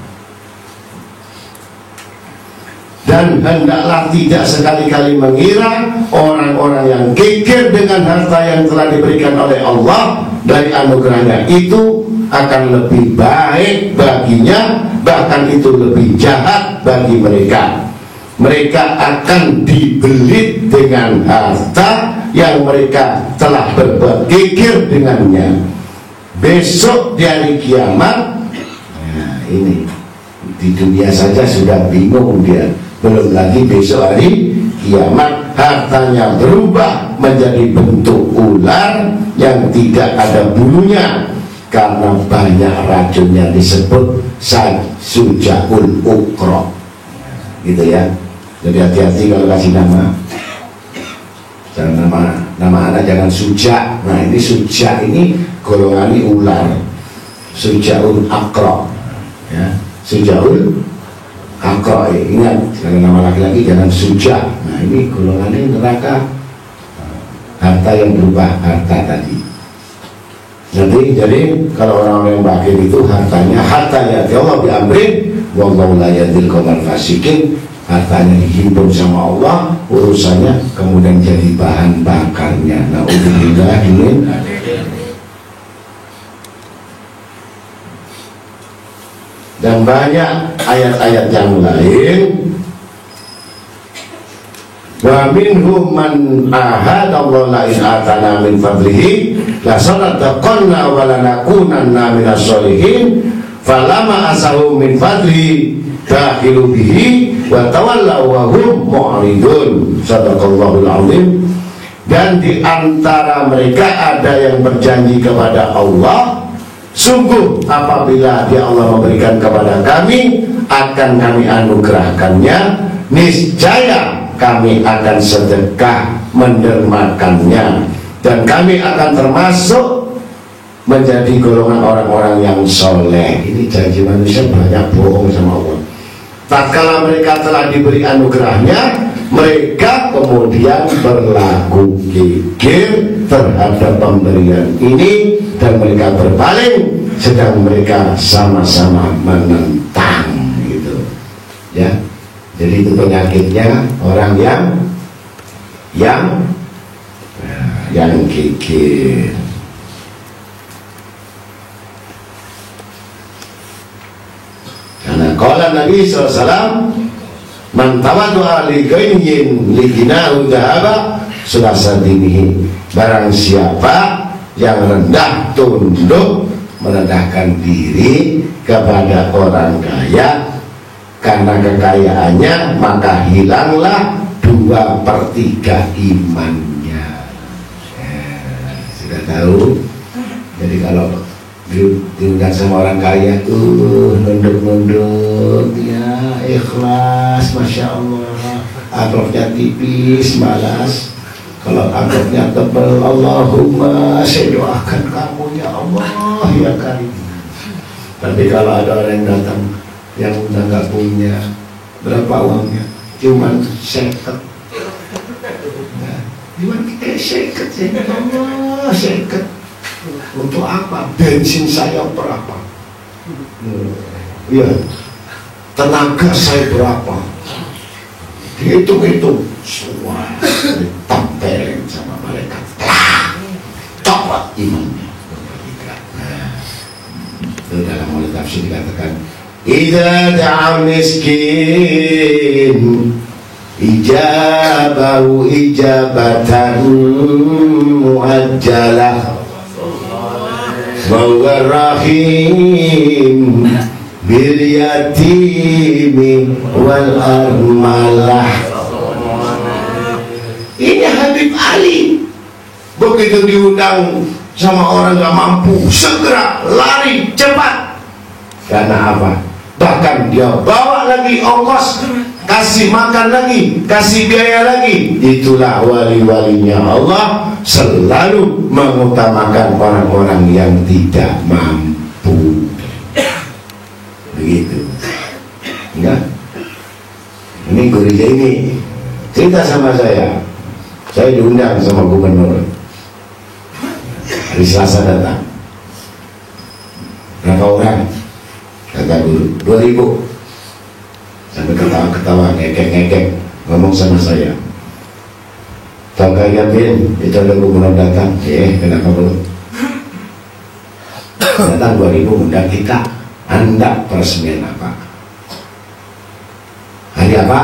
Dan hendaklah tidak sekali-kali mengira orang-orang yang kikir dengan harta yang telah diberikan oleh Allah dari anugerahnya itu akan lebih baik baginya, bahkan itu lebih jahat bagi mereka. Mereka akan dibelit dengan harta yang mereka telah berbuat kikir dengannya. Besok di hari kiamat, nah ini Di dunia saja sudah bingung dia, belum lagi besok hari kiamat. Hartanya berubah menjadi bentuk ular yang tidak ada bulunya karena banyak racunnya, disebut sujaul ukro, gitu ya. Jadi hati-hati kalau kasih nama. Jangan nama anak jangan suja. Nah ini suja ini golongan ular, sujaul akro, ya. Sujaul akro, ingat, kalau nama laki-laki jangan suja. Nah ini golongannya neraka, harta yang berubah harta tadi. Jadi kalau orang yang bakir itu hartanya Allah diambil, wallahu la yahdil qaumal fasikin. Hartanya dihimpun sama Allah, urusannya kemudian jadi bahan bakarnya. Naudzubillah min. Dan banyak ayat-ayat yang lain. Wa minhum man ahadallaha la in atana min fadlihi la sadaqanna wa lanakunanna minas sholihin falama asahu min fadlihi bakhilu bihi wa tawallaw wa hum mu'ridun. Sadaqallahul azim. Dan di antara mereka ada yang berjanji kepada Allah, sungguh apabila dia Allah memberikan kepada kami, akan kami anugerahkannya, niscaya kami akan sedekah mendermakannya, dan kami akan termasuk menjadi golongan orang-orang yang soleh. Ini janji manusia banyak bohong sama Allah. Tatkala mereka telah diberi anugerahnya, mereka kemudian berlaku gigir terhadap pemberian ini, dan mereka berpaling, sedang mereka sama-sama menentang, gitu ya. Jadi itu penyakitnya orang yang gigir. Karena qala Nabi SAW, man tawaddu'a li ghayyin li ghinahu dhahaba sulasa dinihi. Barang siapa yang rendah tunduk merendahkan diri kepada orang kaya karena kekayaannya, maka hilanglah 2/3 imannya. Sudah tahu. Jadi kalau diundang sama orang kaya tuh nunduk-nunduk ya, ikhlas, masya Allah. Amplopnya tipis, malas. Kalau amplopnya tebal, Allahumma saya doakan kamu ya Allah ya Karim. Tapi kalau ada orang yang datang yang udah nggak punya, berapa uangnya? Cuman 50. Nah, cuman kita 50 ya Allah, 50. Untuk apa? Bensin saya berapa? Ya, tenaga saya berapa? Dihitung-hitung semua, ditempelin sama malaikat. Copot imannya. Nah, itu dalam mulai tafsir dikatakan, idza da'a miskin ijabahu ijabatan muajjalah wa rahim bil yatimi wal armalah. Ini Habib Ali begitu diundang sama orang gak mampu, segera lari cepat. Karena apa? Bahkan dia bawa lagi ongkos, kasih makan lagi, kasih biaya lagi. Itulah wali-walinya Allah, selalu mengutamakan orang-orang yang tidak mampu. Begitu. Ya. Ini gereja ini cerita sama saya diundang sama gubernur. Hari Selasa datang. Berapa orang? Kata guru, 2000. Sampai ketawa-ketawa, ngekek-ngekek, ngomong sama saya. Tahu kalian Bin, itu ada gubernur datang. Kenapa belum? Datang 2000 undang kita. Anda peresmian apa? Hari apa?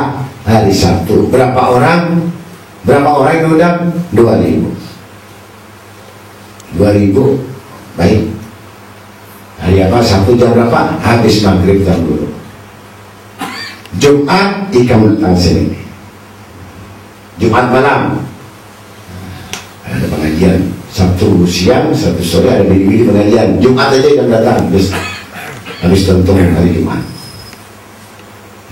Hari Sabtu. Berapa orang? Berapa orang yang diundang? 2000. 2000. Baik. Hari apa? Sabtu jam berapa? Habis maghrib jam dulu. Jumat ikam datang sini, Jumat malam ada pengajian, Sabtu siang, Sabtu sore ada di pengajian, Jumat aja ikam datang, habis tentu hari Jumat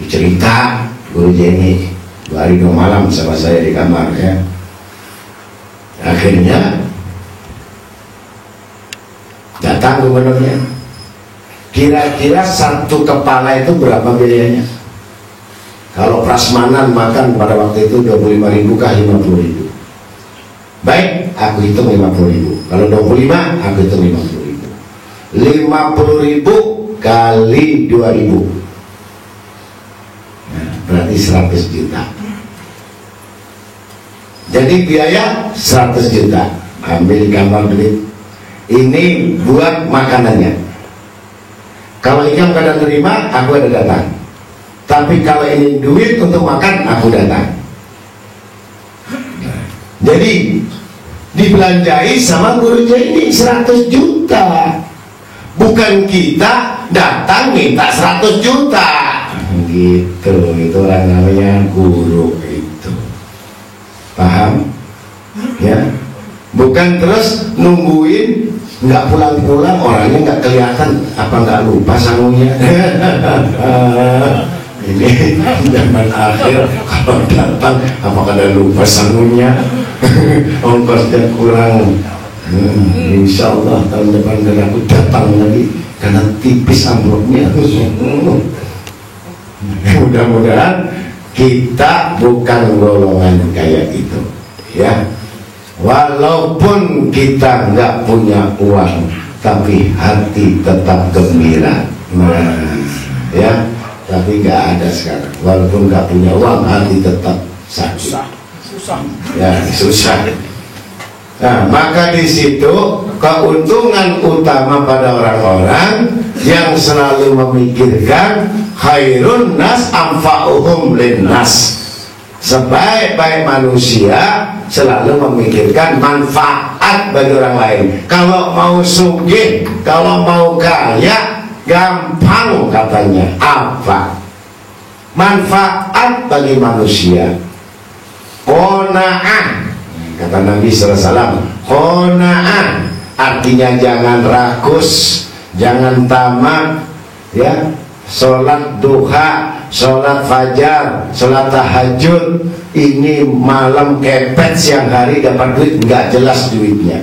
cerita Guru Jenny 2 hari 2 malam sama saya di kamar ya. Akhirnya datang gubernurnya. Kira-kira satu kepala itu berapa biayanya? Kalau prasmanan makan pada waktu itu 25.000 kah 50.000? Baik, aku hitung 50.000. Kalau 25, aku hitung 50.000. 50.000 kali 2.000. Berarti 100 juta. Jadi biaya 100 juta. Ambil gambar duit. Ini buat makanannya. Kalau ikam kadang terima, aku ada datang. Tapi kalau ini duit untuk makan, aku datang. Jadi dibelanjai sama guru ini 100 juta. Bukan kita datang minta 100 juta. Gitu, itu orang namanya guru itu. Paham? Ya. Bukan terus nungguin nggak pulang-pulang, orangnya nggak kelihatan, apa nggak lupa sangunya. Ini zaman akhir, kalau datang apakah ada lupa sangunya? Ongkosnya kurang. Insya Allah tahun depan aku datang lagi karena tipis amplopnya. Mudah-mudahan kita bukan golongan kayak itu ya. Walaupun kita nggak punya uang, tapi hati tetap gembira. Nah, ya, tapi nggak ada sekarang. Walaupun nggak punya uang, hati tetap sakit. Susah. Ya, susah. Nah, maka di situ keuntungan utama pada orang-orang yang selalu memikirkan khairun nas anfa'uhum linnas. Sebaik-baik manusia selalu memikirkan manfaat bagi orang lain. Kalau mau sugih, kalau mau kaya, gampang katanya. Apa? Manfaat bagi manusia. Qanaah, kata Nabi SAW. Qanaah artinya jangan rakus, jangan tamak, ya. Sholat duha, sholat fajar, sholat tahajud, ini malam kepet, siang hari dapat duit, nggak jelas duitnya.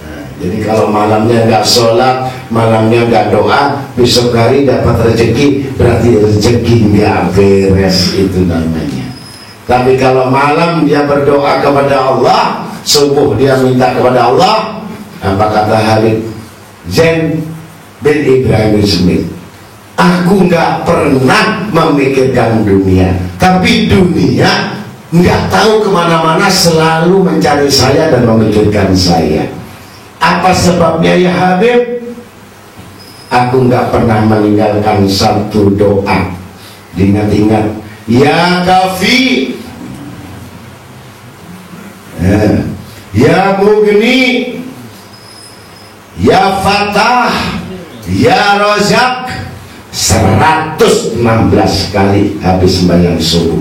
Nah, jadi kalau malamnya nggak sholat, malamnya nggak doa, besok hari dapat rezeki, berarti rezeki nggak beres, itu namanya. Tapi kalau malam dia berdoa kepada Allah, subuh dia minta kepada Allah, apa kata Khalid Zain bin Ibrahim Smith? Aku nggak pernah memikirkan dunia, tapi dunia nggak tahu kemana-mana, selalu mencari saya dan memikirkan saya. Apa sebabnya ya Habib? Aku nggak pernah meninggalkan satu doa. Diingat-ingat, ya Kafi, ya Mugni, ya Fatah, ya Rozak. 116 kali habis sembahyang subuh.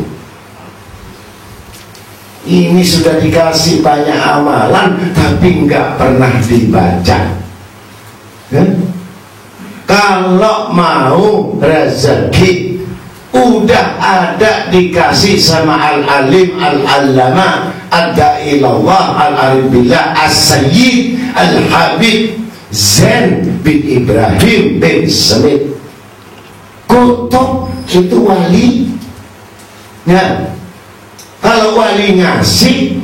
Ini sudah dikasih banyak amalan, tapi nggak pernah dibaca. Kalau mau rezeki udah ada dikasih sama al-alim al-allama ad-da'ilallah al-arif billah as-sayyid al-habib Zain bin Ibrahim bin Smith. Kutub itu wali. Nah, kalau wali ngasih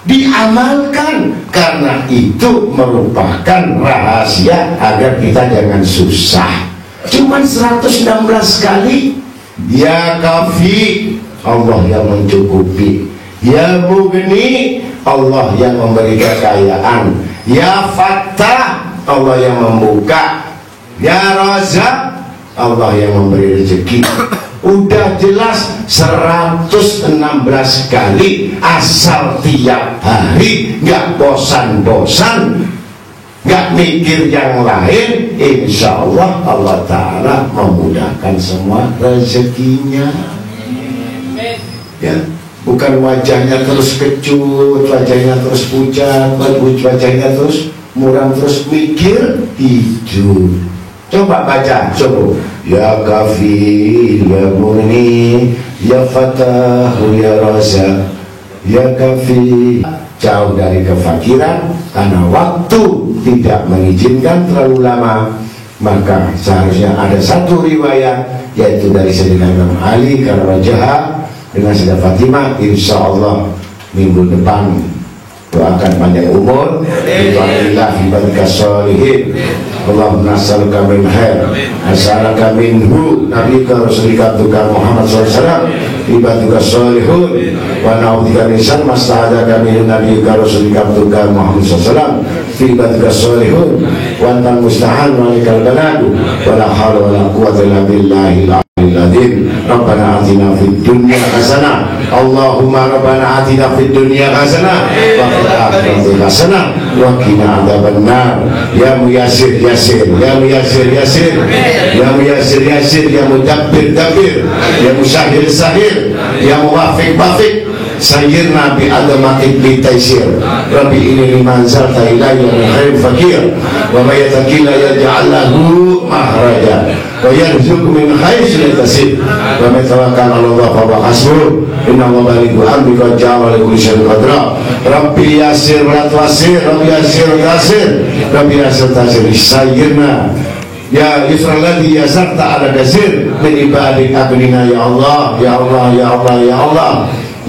diamalkan, karena itu merupakan rahasia agar kita jangan susah. Cuman 116 kali. Ya Kafi, Allah yang mencukupi. Ya Mugni, Allah yang memberi kekayaan. Ya Fattah, Allah yang membuka. Ya Razak, Allah yang memberi rezeki. Udah jelas 116 kali, asal tiap hari nggak bosan-bosan nggak mikir yang lain, insya Allah Allah Ta'ala memudahkan semua rezekinya. Ya, bukan wajahnya terus kecut, wajahnya terus pucat, wajahnya terus muram, terus mikir hidup. Coba baca, coba. Ya kafir, ya muni, ya fatahu, ya raza, ya kafir. Jauh dari kefakiran karena waktu tidak mengizinkan terlalu lama, maka seharusnya ada satu riwayat, yaitu dari Sayyidina Imam Ali Karrajaha dengan Sayyidah Fatimah. Insya Allah minggu depan doakan panjang umur, Alhamdulillah ibadika sholihin, Allahumma nas'aluka min khair, nas'aluka minhu nabika rasulika abduka Muhammad SAW, ibadika sholihun, wa na'udzika min syarri ma sta'adzaka min nabika rasulika abduka Muhammad SAW, ibadika sholihun, wa antal musta'an wa alikal baladu, wa la hawla wa la quwwata illa billahil aliyyil. Rabbana atina fid dunya hasanah, Allahumma rabbana atina fid dunya hasanah wa fil akhirati hasanah wa qina adzabannar. Ya muyassir yassir, ya muyassir yassir, ya muyassir yassir, ya mudabbir dabbir, ya musahhir sahhir, ya muwaffiq waffiq, sayyirna bi adamatik bi taysir. Rabbi ini liman zalta ilayya min khair fakir, wa may yattaqilla yaj'al lahu mahraja wa yarzuqhu min haitsu la yahtasib, wa may tawakkal 'ala Allah fa huwa hasbuh, inna Allah balighu amri qad ja'ala li kulli syai'in qadra. Rabbi yassir wa la tu'assir, Rabbi yassir wa tasir, Rabbi yassir tasir, sayyirna ya yusra alladhi yasarta ala kasir min ibadik abnina. Ya Allah, ya Allah, ya Allah, ya Allah,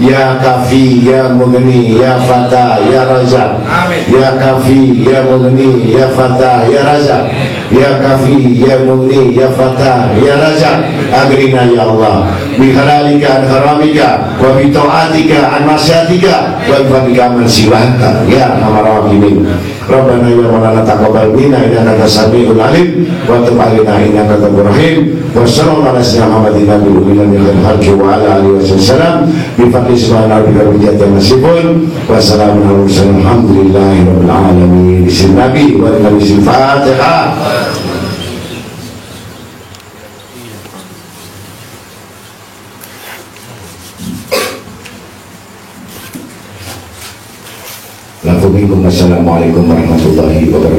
ya kafi, ya mughni, ya fata, ya razak. Ya kafi, ya mughni, ya fata, ya razak. Ya kafi, ya mughni, ya fata, ya razak. Agrina ya Allah bi halalika an haramika, wa bi ta'atika an masyatika, wa bi fadlika man siwaka ya arhamar rahimin. Rabbana ya maulana taqabbal minna innaka antas samiul alim, wa tub alaina innaka tawwabur rahim. Wa sallallahu ala sayyidina Muhammadin nabiyil ummi min khalqi wa ala alihi wasallam bi fadli subhana rabbika rabbil izzati amma yasifun wa salamun alal mursalin alhamdulillahi rabbil alamin. Bismillahirrahmanirrahim wa bihamdihi Fatihah. Assalamualaikum warahmatullahi wabarakatuh.